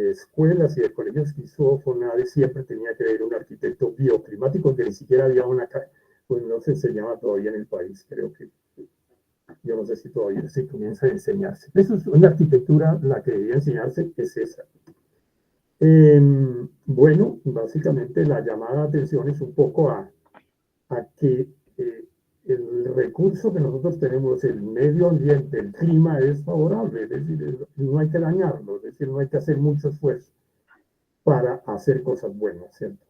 escuelas y de colegios que hizo FONADE siempre tenía que haber un arquitecto bioclimático, que ni siquiera había una, pues no se enseñaba todavía en el país, creo que yo no sé si todavía se comienza a enseñarse. Eso es una arquitectura, la que debería enseñarse es esa. Bueno, básicamente la llamada de atención es un poco a que el recurso que nosotros tenemos, el medio ambiente, el clima es favorable, es decir, no hay que dañarlo, es decir, no hay que hacer mucho esfuerzo para hacer cosas buenas, ¿cierto?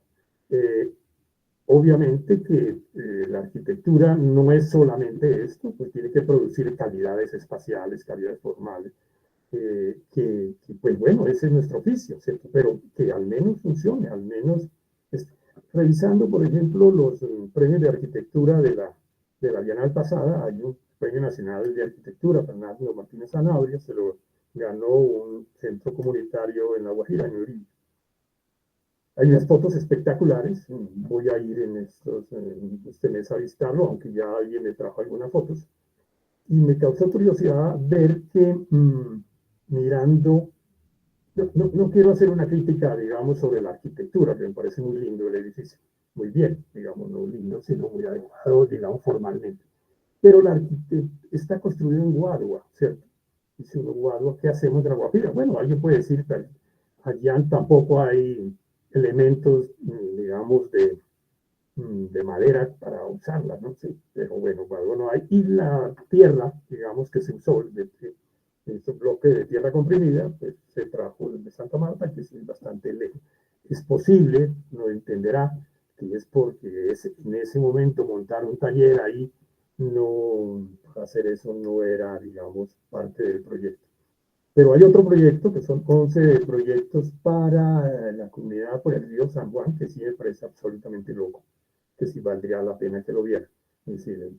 Obviamente que la arquitectura no es solamente esto, pues tiene que producir calidades espaciales, calidades formales, pues bueno, ese es nuestro oficio, ¿cierto? Pero que al menos funcione, al menos revisando, por ejemplo, los premios de arquitectura de la Bienal pasada, hay un premio nacional de arquitectura, Fernando Martínez Sanabria, se lo ganó un centro comunitario en La Guajira, en Uribe. Hay unas fotos espectaculares, voy a ir en este mes a visitarlo, aunque ya alguien me trajo algunas fotos, y me causó curiosidad ver que mirando, no quiero hacer una crítica, digamos, sobre la arquitectura, que me parece muy lindo el edificio, muy bien, digamos, no lindo, sino muy adecuado, digamos, formalmente. Pero la arquitectura está construido en Guadua, ¿cierto? Dice uno, Guadua, ¿qué hacemos de la Guajira? Bueno, alguien puede decir que allá tampoco hay elementos, digamos, de madera para usarla, ¿no? Sí, pero bueno, Guadua no hay. Y la tierra, digamos, que se usó, este bloque de tierra comprimida, pues se trajo desde Santa Marta, que es bastante lejos. Es posible, no entenderá, que es porque en ese momento montar un taller ahí, no, hacer eso no era, digamos, parte del proyecto. Pero hay otro proyecto, que son 11 proyectos para la comunidad por el río San Juan, que sí me parece absolutamente loco, que sí valdría la pena que lo viera. Es decir,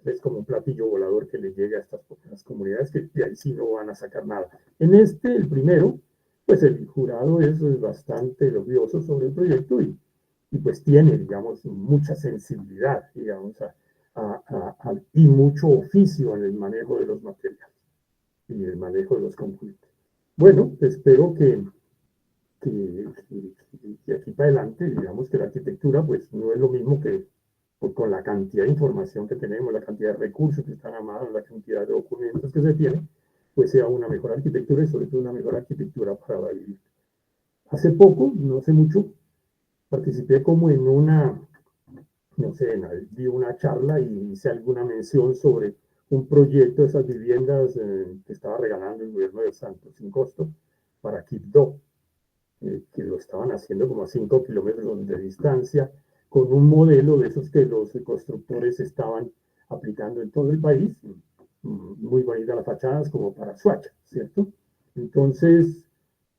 es como un platillo volador que le llega a estas comunidades que de ahí sí no van a sacar nada. En este, el primero, pues el jurado es bastante elogioso sobre el proyecto y pues tiene, digamos, mucha sensibilidad, digamos, y mucho oficio en el manejo de los materiales y el manejo de los componentes. Bueno, espero que aquí para adelante, digamos que la arquitectura, pues no es lo mismo que pues, con la cantidad de información que tenemos, la cantidad de recursos que están amados, la cantidad de documentos que se tienen, pues sea una mejor arquitectura y sobre todo una mejor arquitectura para vivir. Hace poco, no hace mucho, participé como en una, no sé, di una charla y hice alguna mención sobre un proyecto de esas viviendas que estaba regalando el gobierno de Santos sin costo para Quibdó, que lo estaban haciendo como a 5 kilómetros de distancia, con un modelo de esos que los constructores estaban aplicando en todo el país. Muy bonitas las fachadas como para Suacha, ¿cierto? Entonces,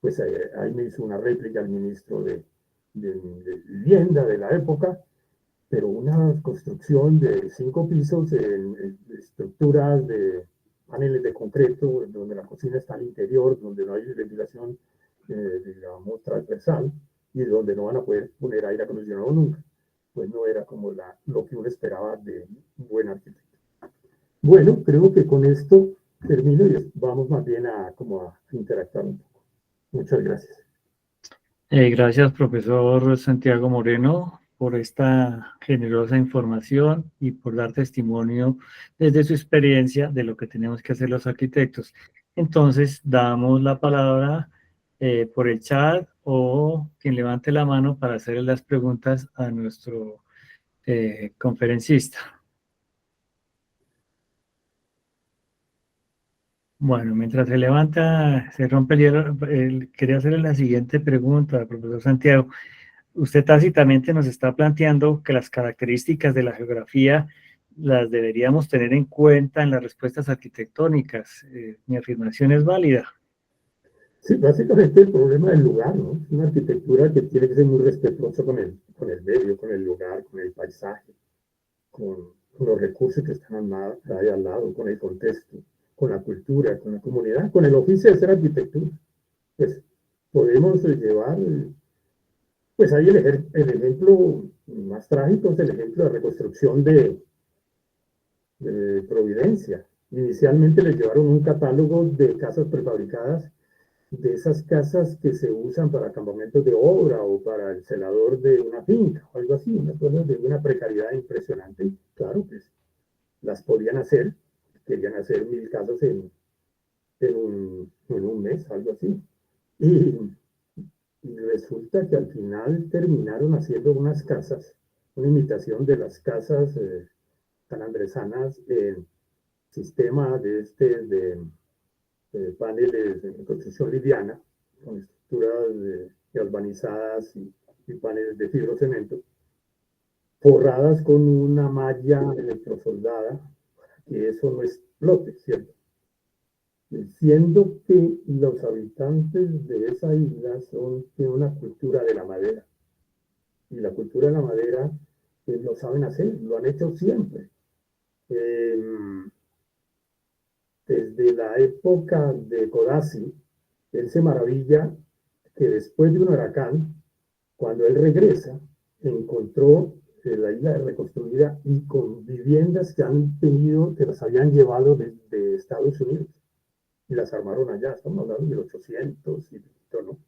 pues ahí me hizo una réplica el ministro de Vivienda de la época, pero una construcción de 5 pisos en estructuras de paneles de concreto, donde la cocina está al interior, donde no hay ventilación, digamos, transversal, y donde no van a poder poner aire acondicionado nunca. Pues no era como lo que uno esperaba de un buen arquitecto. Bueno, creo que con esto termino y vamos más bien como a interactuar un poco. Muchas gracias. Gracias, profesor Santiago Moreno, por esta generosa información y por dar testimonio desde su experiencia de lo que tenemos que hacer los arquitectos. Entonces, damos la palabra por el chat o quien levante la mano para hacer las preguntas a nuestro conferencista. Bueno, mientras se levanta, se rompe el hielo, quería hacerle la siguiente pregunta, profesor Santiago. Usted tácitamente nos está planteando que las características de la geografía las deberíamos tener en cuenta en las respuestas arquitectónicas. Mi afirmación es válida. Sí, básicamente el problema del lugar, ¿no? Es una arquitectura que tiene que ser muy respetuosa con el medio, con el lugar, con el paisaje, con los recursos que están ahí al lado, con el contexto, con la cultura, con la comunidad, con el oficio de ser arquitectura. Pues podemos llevar, pues ahí el ejemplo más trágico es el ejemplo de reconstrucción de Providencia. Inicialmente les llevaron un catálogo de casas prefabricadas, de esas casas que se usan para campamentos de obra o para el celador de una finca o algo así, unas cosas de una precariedad impresionante. Claro, pues las podían hacer, querían hacer 1000 casas en un mes, algo así. Y, y resulta que al final terminaron haciendo unas casas, una imitación de las casas sanandresanas en sistema de paneles de construcción liviana, con estructuras galvanizadas y paneles de fibrocemento, forradas con una malla electrosoldada, que eso no explote, ¿cierto? Siendo que los habitantes de esa isla tienen una cultura de la madera, y la cultura de la madera pues, lo saben hacer, lo han hecho siempre. Eh, Desde la época de Codazzi, él se maravilla que después de un huracán, cuando él regresa, encontró la isla reconstruida y con viviendas que han tenido, que las habían llevado desde Estados Unidos y las armaron allá, estamos hablando de 800 y todo, ¿no?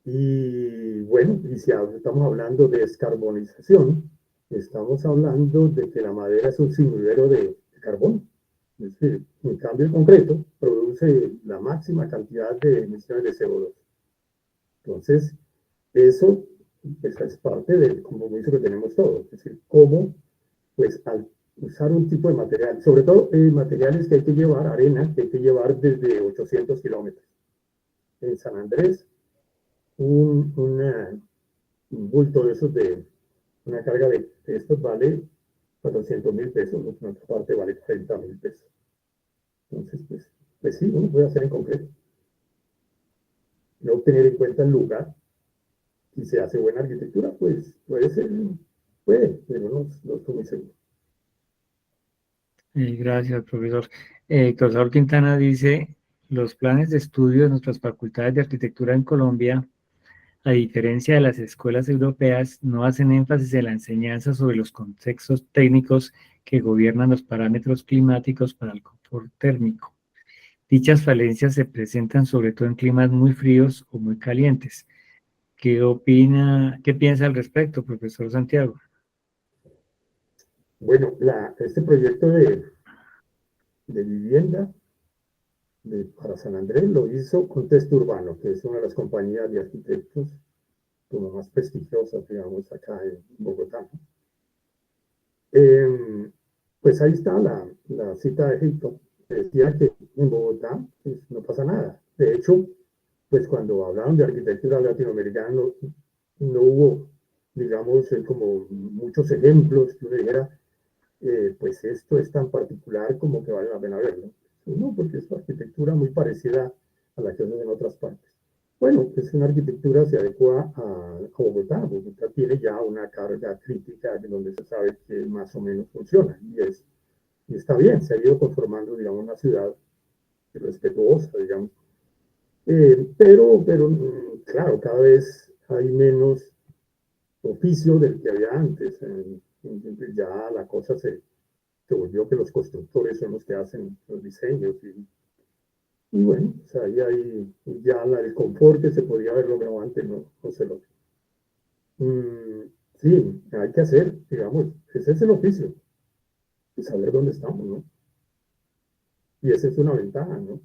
Y bueno, y si estamos hablando de descarbonización, estamos hablando de que la madera es un sinudero de carbón. Es decir, en cambio el concreto produce la máxima cantidad de emisiones de CO2. Entonces, eso pues, es parte del compromiso que tenemos todos. Es decir, cómo, pues, al usar un tipo de material, sobre todo materiales que hay que llevar, arena, que hay que llevar desde 800 kilómetros. En San Andrés, un bulto de esos una carga de estos vale 400.000 pesos, en otra parte vale 30.000 pesos. Entonces, pues sí, uno puede hacer en concreto. No tener en cuenta el lugar. Si se hace buena arquitectura, pues puede ser, puede, pero no estoy muy seguro. Gracias, profesor. Profesor Quintana dice, los planes de estudio de nuestras facultades de arquitectura en Colombia, a diferencia de las escuelas europeas, no hacen énfasis en la enseñanza sobre los contextos técnicos que gobiernan los parámetros climáticos para el confort térmico. Dichas falencias se presentan sobre todo en climas muy fríos o muy calientes. ¿Qué piensa al respecto, profesor Santiago? Bueno, este proyecto de vivienda para San Andrés lo hizo Contexto Urbano, que es una de las compañías de arquitectos como más prestigiosas, digamos, acá en Bogotá. Pues ahí está la cita de Egipto, que decía que en Bogotá pues, no pasa nada. De hecho, pues cuando hablaron de arquitectura latinoamericana no hubo, digamos, como muchos ejemplos que uno dijera, pues esto es tan particular como que vale la pena verlo. No, porque es una arquitectura muy parecida a la que hacen en otras partes. Bueno, pues una arquitectura se adecua a Bogotá. Bogotá tiene ya una carga crítica donde se sabe que más o menos funciona y está bien, se ha ido conformando, digamos, una ciudad respetuosa, digamos. Pero, claro, cada vez hay menos oficio del que había antes. Ya la cosa se volvió que los constructores son los que hacen los diseños y bueno, o sea, ahí hay ya el confort que se podía haber logrado antes, no se logra. Sí, hay que hacer, digamos, ese es el oficio, saber dónde estamos, ¿no? Y esa es una ventaja, ¿no?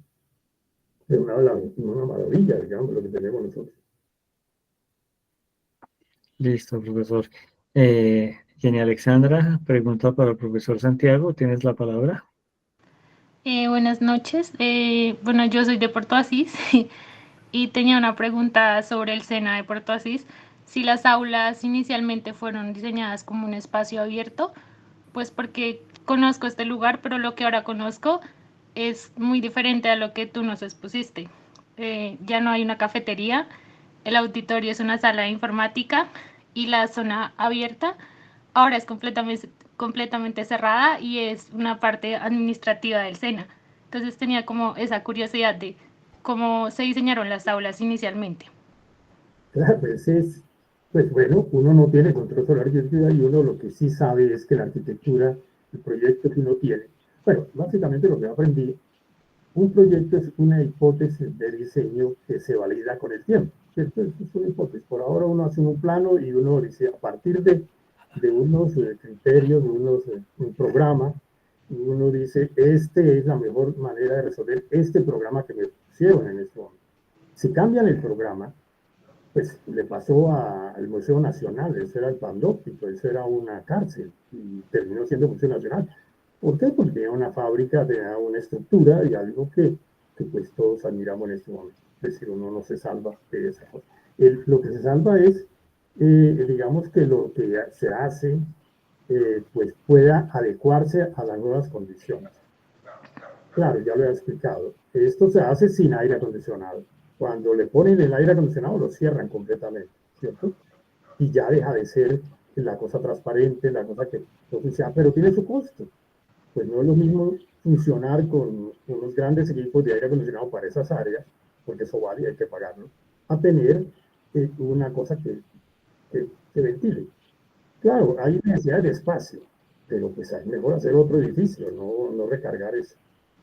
Es una maravilla, digamos, lo que tenemos nosotros. Listo, profesor. Jenny Alexandra, pregunta para el profesor Santiago. ¿Tienes la palabra? Buenas noches. Bueno, yo soy de Puerto Asís y tenía una pregunta sobre el SENA de Puerto Asís. Si las aulas inicialmente fueron diseñadas como un espacio abierto, pues porque conozco este lugar, pero lo que ahora conozco es muy diferente a lo que tú nos expusiste. Ya no hay una cafetería, el auditorio es una sala de informática y la zona abierta ahora es completamente cerrada y es una parte administrativa del SENA. Entonces tenía como esa curiosidad de cómo se diseñaron las aulas inicialmente. Claro, pues bueno, uno no tiene control sobre la arquitectura y uno lo que sí sabe es que la arquitectura, el proyecto que uno tiene, bueno, básicamente lo que aprendí, un proyecto es una hipótesis de diseño que se valida con el tiempo, ¿cierto? Eso es una hipótesis. Por ahora uno hace un plano y uno dice, a partir de unos criterios, de un programa, y uno dice, este es la mejor manera de resolver este programa que me pusieron en este momento. Si cambian el programa, pues le pasó al Museo Nacional, eso era el Pandóptico, eso era una cárcel y terminó siendo Museo Nacional. ¿Por qué? Porque tenía una fábrica, tenía una estructura y algo que pues todos admiramos en este momento. Es decir, uno no se salva de esa cosa. Lo que se salva es, digamos que lo que se hace, pues pueda adecuarse a las nuevas condiciones. Claro, ya lo he explicado. Esto se hace sin aire acondicionado. Cuando le ponen el aire acondicionado, lo cierran completamente, ¿cierto? Y ya deja de ser la cosa transparente, la cosa que oficial, pero tiene su costo. Pues no es lo mismo funcionar con unos grandes equipos de aire acondicionado para esas áreas, porque eso vale, hay que pagarlo, a tener una cosa que ventile. Claro, hay necesidad de espacio, pero pues es mejor hacer otro edificio, no recargar eso.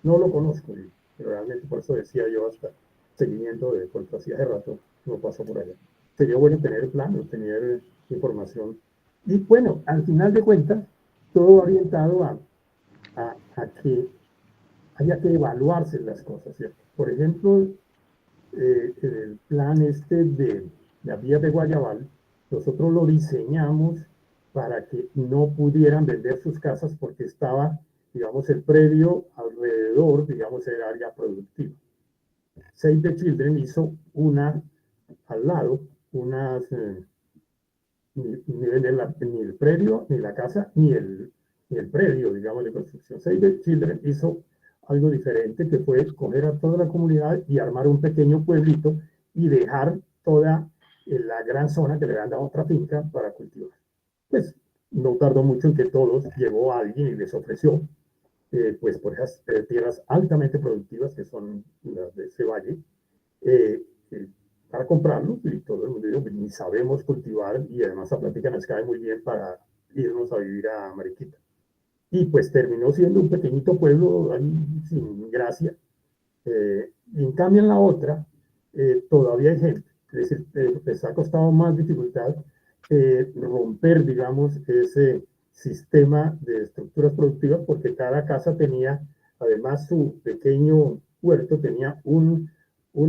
No lo conozco, pero realmente por eso decía yo hasta seguimiento de cuanto hacía hace rato no pasó por allá. Sería bueno tener planos, tener información. Y bueno, al final de cuentas, todo orientado a que haya que evaluarse las cosas, ¿cierto? Por ejemplo, el plan este de la vía de Guayabal, nosotros lo diseñamos para que no pudieran vender sus casas porque estaba, digamos, el predio alrededor, digamos, el área productiva. Save the Children hizo una al lado, unas, ni el predio, ni la casa, ni el predio, digamos, de construcción. Save the Children hizo algo diferente, que fue coger a toda la comunidad y armar un pequeño pueblito y dejar toda la gran zona que le habían dado otra finca para cultivar. Pues no tardó mucho en que todos llegó alguien y les ofreció. pues por esas tierras altamente productivas que son las de ese valle, para comprarlos, y todo el mundo dijo, pues, ni sabemos cultivar, y además la plática nos cae muy bien para irnos a vivir a Mariquita. Y pues terminó siendo un pequeñito pueblo ahí sin gracia. Y en cambio en la otra, todavía hay gente. Es decir, les ha costado más dificultad romper, digamos, ese sistema de estructuras productivas, porque cada casa tenía, además su pequeño huerto, tenía un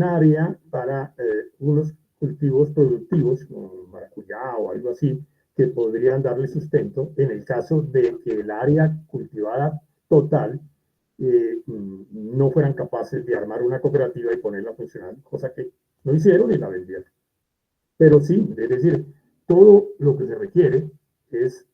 área para unos cultivos productivos, como maracuyá o algo así, que podrían darle sustento en el caso de que el área cultivada total no fueran capaces de armar una cooperativa y ponerla a funcionar, cosa que no hicieron y la vendieron. Pero sí, es decir, todo lo que se requiere es,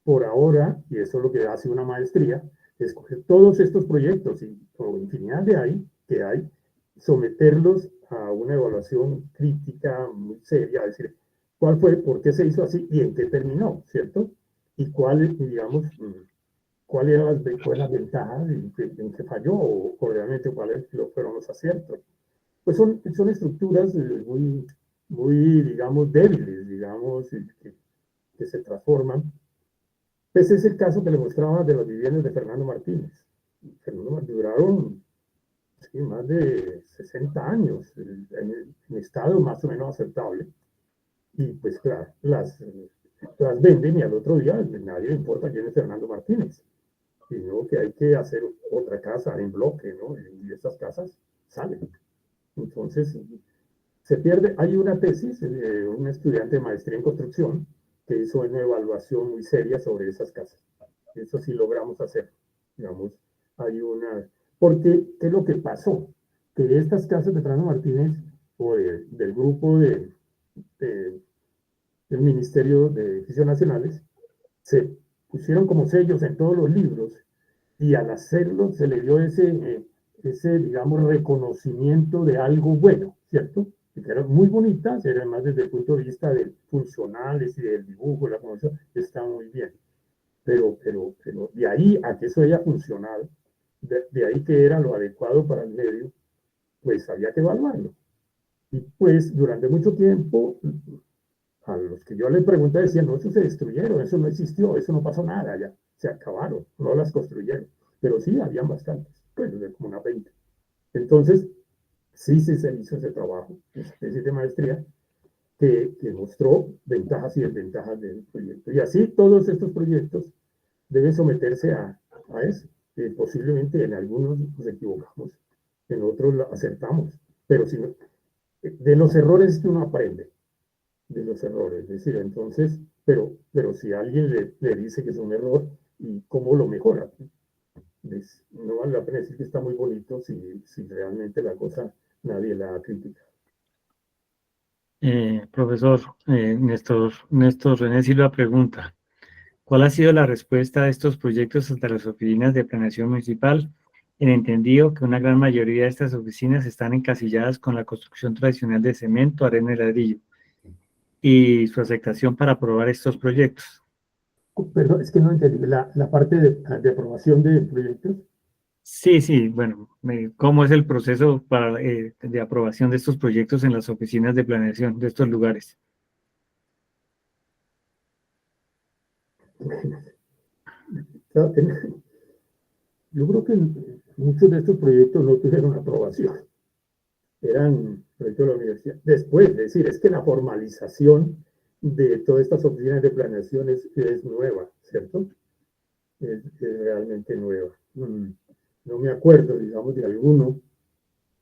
por ahora, y eso es lo que hace una maestría, escoger todos estos proyectos y o infinidad de ahí que hay, someterlos a una evaluación crítica muy seria, es decir, cuál fue, por qué se hizo así y en qué terminó, ¿cierto? Y cuál, digamos, cuáles eran las ventajas, en qué falló o realmente cuáles fueron los aciertos. Pues son estructuras muy, muy, digamos, débiles, digamos, que se transforman. Ese es el caso que le mostraba de las viviendas de Fernando Martínez. Fernando Martínez duraron sí, más de 60 años en estado más o menos aceptable. Y pues claro, las venden y al otro día nadie le importa quién es Fernando Martínez, sino que hay que hacer otra casa en bloque, ¿no? Y estas casas salen. Entonces, se pierde. Hay una tesis de un estudiante de maestría en construcción que hizo una evaluación muy seria sobre esas casas. Eso sí logramos hacer. Digamos, hay una... Porque, ¿qué es lo que pasó? Que estas casas de Fernando Martínez, o del grupo de, del Ministerio de Edificios Nacionales, se pusieron como sellos en todos los libros y al hacerlo se le dio ese digamos, reconocimiento de algo bueno, ¿cierto? Que eran muy bonitas, eran más desde el punto de vista de funcionales y del dibujo, la conocción, está muy bien. Pero de ahí a que eso haya funcionado, de ahí que era lo adecuado para el medio, pues había que evaluarlo. Y pues durante mucho tiempo, a los que yo les pregunté decían, no, eso se destruyeron, eso no existió, eso no pasó nada, ya se acabaron, no las construyeron. Pero sí, habían bastantes, pues de como unas 20. Entonces, sí se hizo ese trabajo, esa tesis de maestría, que mostró ventajas y desventajas del proyecto. Y así todos estos proyectos deben someterse a eso. Posiblemente en algunos nos equivocamos, en otros acertamos, pero si no, de los errores que uno aprende, de los errores. Es decir, entonces, pero si alguien le dice que es un error, ¿y cómo lo mejora? No vale la pena decir que está muy bonito si realmente la cosa nadie la ha criticado. Profesor Néstor René Silva pregunta, ¿cuál ha sido la respuesta de estos proyectos ante las oficinas de planeación municipal? En entendido que una gran mayoría de estas oficinas están encasilladas con la construcción tradicional de cemento, arena y ladrillo, y su aceptación para aprobar estos proyectos. Perdón, es que no entendí la parte de aprobación de proyectos. Sí, bueno, ¿cómo es el proceso de aprobación de estos proyectos en las oficinas de planeación de estos lugares? Yo creo que muchos de estos proyectos no tuvieron aprobación. Eran proyectos de la universidad. Después, es decir, es que la formalización de todas estas oficinas de planeación es nueva, ¿cierto? Es realmente nueva. No me acuerdo, digamos, de alguno.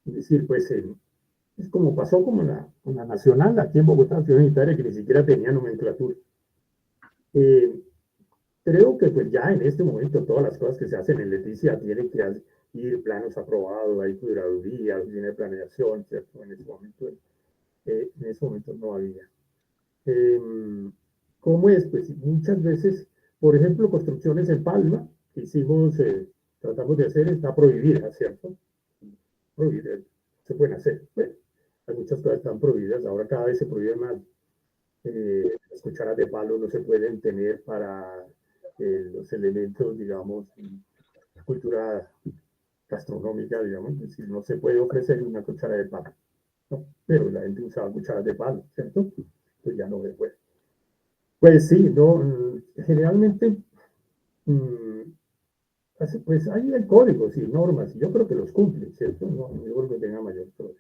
Es decir, pues es como pasó como con la Nacional, aquí en Bogotá, Ciudad Unitaria, que ni siquiera tenía nomenclatura. Creo que pues ya en este momento todas las cosas que se hacen en Leticia tienen que ir planos aprobados, hay curaduría, tiene planeación, ¿cierto? En ese momento no había. Eh, ¿Cómo es? Pues muchas veces, por ejemplo, construcciones en Palma, que hicimos, tratamos de hacer, está prohibida, ¿cierto? Prohibida, se pueden hacer. Bueno, hay muchas cosas que están prohibidas, ahora cada vez se prohíbe más. Las cucharas de palo no se pueden tener para los elementos, digamos, la cultura gastronómica, digamos, es decir, no se puede ofrecer una cuchara de palo, ¿no? Pero la gente usaba cucharas de palo, ¿cierto? Pues ya no se puede. Pues sí, no, generalmente, pues hay códigos y normas, y yo creo que los cumplen, ¿cierto? No, yo creo que tenga mayor problema.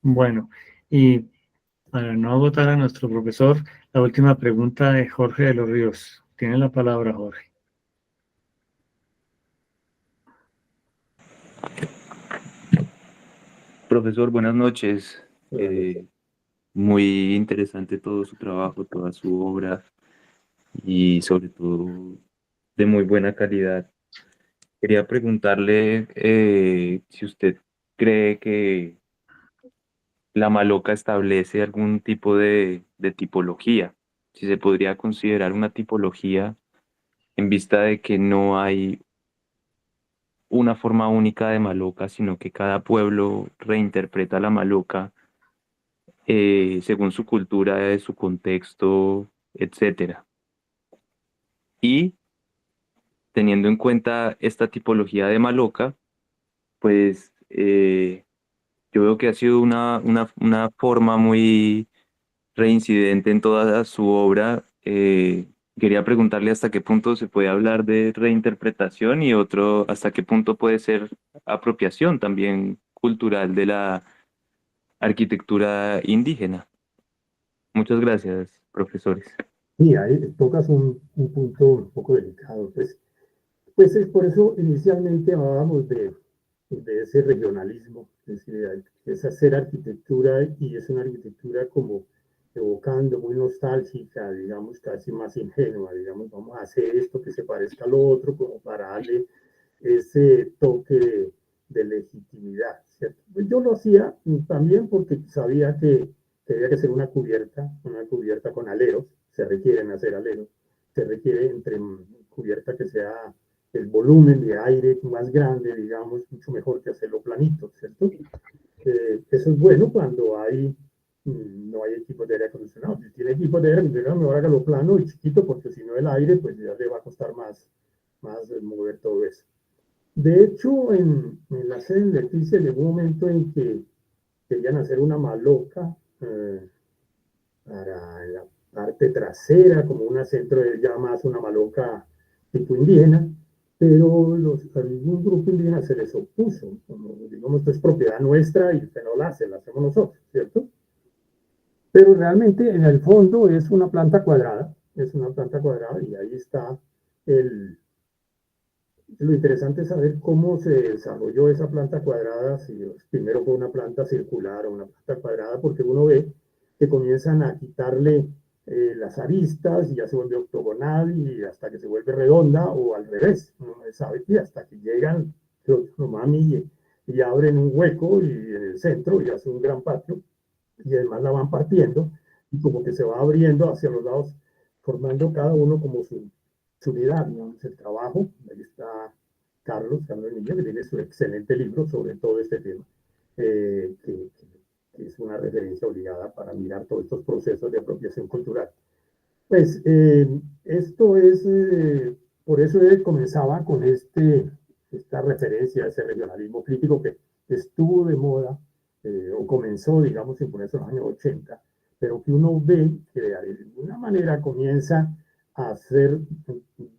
Bueno, y para no agotar a nuestro profesor, la última pregunta de Jorge de los Ríos. Tiene la palabra, Jorge. Profesor, buenas noches. Buenas noches. Muy interesante todo su trabajo, toda su obra y sobre todo de muy buena calidad. Quería preguntarle si usted cree que la Maloca establece algún tipo de tipología, si se podría considerar una tipología en vista de que no hay una forma única de Maloca, sino que cada pueblo reinterpreta la Maloca según su cultura, su contexto, etcétera. Y teniendo en cuenta esta tipología de Maloca, pues yo veo que ha sido una forma muy reincidente en toda su obra. Quería preguntarle hasta qué punto se puede hablar de reinterpretación y otro, hasta qué punto puede ser apropiación también cultural de la arquitectura indígena. Muchas gracias, profesores. Y ahí tocas un punto un poco delicado, pues es por eso inicialmente hablábamos de ese regionalismo, es decir, es hacer arquitectura y es una arquitectura como evocando, muy nostálgica, digamos, casi más ingenua, digamos, vamos a hacer esto que se parezca al otro, como para darle ese toque de legitimidad, ¿cierto? Pues yo lo hacía también porque sabía que había que hacer una cubierta con aleros, se requieren hacer aleros, se requiere entre cubierta que sea el volumen de aire más grande, digamos, mucho mejor que hacerlo planito, ¿cierto? Eso es bueno cuando no hay equipos de aire acondicionado. Si tiene equipos de aire acondicionado, mejor hágalo plano y chiquito, porque si no el aire, pues ya le va a costar más mover todo eso. De hecho, en la sede de Leticia llegó un momento en que querían hacer una maloca para la parte trasera, como un centro de llamas, una maloca tipo indígena, pero algún grupo indígena se les opuso, como digamos, esto es propiedad nuestra y usted no la hace, la hacemos nosotros, ¿cierto? Pero realmente en el fondo es una planta cuadrada y ahí está lo interesante es saber cómo se desarrolló esa planta cuadrada, si primero fue una planta circular o una planta cuadrada, porque uno ve que comienzan a quitarle las aristas y ya se vuelve octogonal y hasta que se vuelve redonda o al revés, uno no sabe qué, hasta que llegan los mami y abren un hueco y en el centro y hace un gran patio y además la van partiendo y como que se va abriendo hacia los lados, formando cada uno como su unidad, ¿no? El trabajo. Ahí está Carlos Niño, que tiene su excelente libro sobre todo este tema, que es una referencia obligada para mirar todos estos procesos de apropiación cultural. Pues esto es, por eso comenzaba con esta referencia a ese regionalismo crítico que estuvo de moda o comenzó, digamos, en ponerse en los años 80, pero que uno ve que de alguna manera comienza a hacer,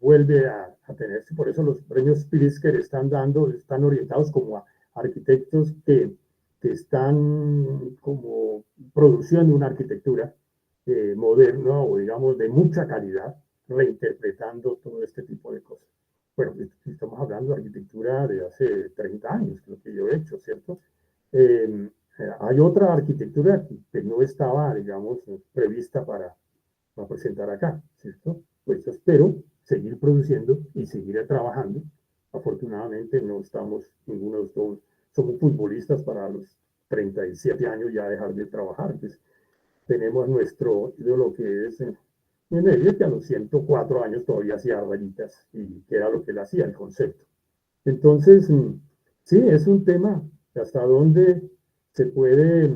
vuelve a tenerse, por eso los premios Pritzker están orientados como a arquitectos que están como produciendo una arquitectura moderna o digamos de mucha calidad, reinterpretando todo este tipo de cosas. Bueno, estamos hablando de arquitectura de hace 30 años, lo que yo he hecho, ¿cierto? Hay otra arquitectura que no estaba, digamos, prevista para presentar acá, ¿cierto? Pues yo espero seguir produciendo y seguir trabajando. Afortunadamente no estamos, ninguno de nosotros somos futbolistas para los 37 años ya dejar de trabajar. Pues tenemos nuestro ídolo que es Menelia, que a los 104 años todavía hacía rayitas y que era lo que él hacía, el concepto. Entonces, sí, es un tema hasta dónde se puede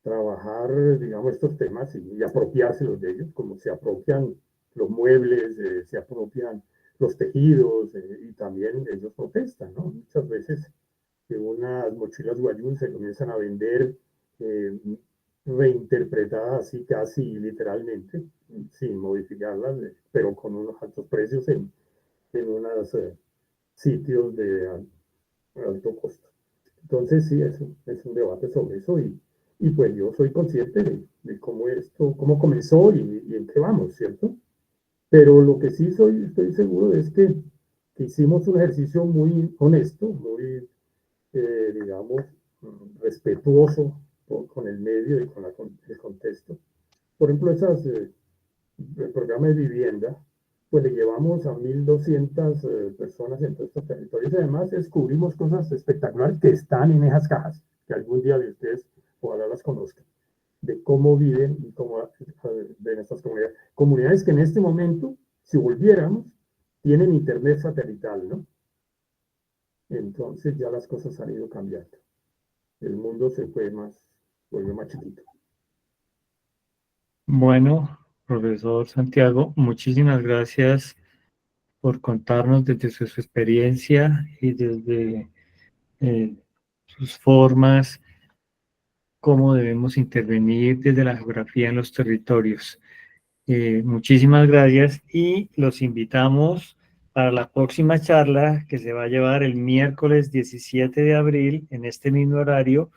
trabajar, digamos, estos temas y apropiárselos de ellos, como se apropian los muebles, se apropian los tejidos, y también ellos protestan, ¿no? Muchas veces que unas mochilas Guayún se comienzan a vender reinterpretadas así casi literalmente, sin modificarlas, pero con unos altos precios en unos sitios de alto costo. Entonces sí, es un debate sobre eso y pues yo soy consciente de cómo cómo comenzó y en qué vamos, ¿cierto? Pero lo que sí estoy seguro es que hicimos un ejercicio muy honesto, muy, digamos, respetuoso con el medio y con el contexto. Por ejemplo, el programa de vivienda, pues le llevamos a 1.200 personas en todos estos territorios y además descubrimos cosas espectaculares que están en esas cajas, que algún día de ustedes ojalá las conozcan, de cómo viven y cómo ven estas comunidades. Comunidades que en este momento, si volviéramos, tienen internet satelital, ¿no? Entonces ya las cosas han ido cambiando. El mundo volvió más chiquito. Bueno, profesor Santiago, muchísimas gracias por contarnos desde su experiencia y desde sus formas, cómo debemos intervenir desde la geografía en los territorios. Muchísimas gracias y los invitamos para la próxima charla que se va a llevar el miércoles 17 de abril en este mismo horario,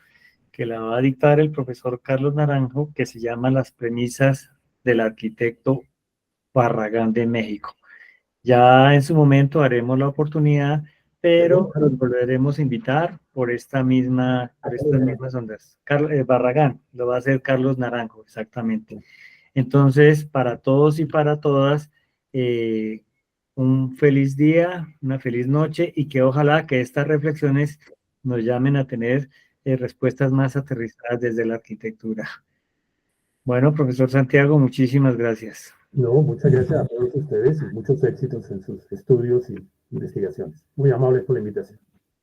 que la va a dictar el profesor Carlos Naranjo, que se llama Las premisas del arquitecto Barragán de México. Ya en su momento haremos la oportunidad, pero los volveremos a invitar por estas mismas ondas. Barragán, lo va a hacer Carlos Naranjo, exactamente. Entonces, para todos y para todas, un feliz día, una feliz noche y que ojalá que estas reflexiones nos llamen a tener respuestas más aterrizadas desde la arquitectura. Bueno, profesor Santiago, muchísimas gracias. No, muchas gracias a todos ustedes y muchos éxitos en sus estudios y investigaciones. Muy amables por la invitación.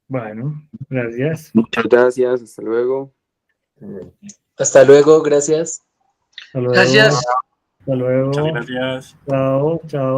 Bueno, gracias. Muchas gracias, hasta luego. Hasta luego, gracias. Hasta luego. Gracias. Hasta luego. Muchas gracias. Chao, chao.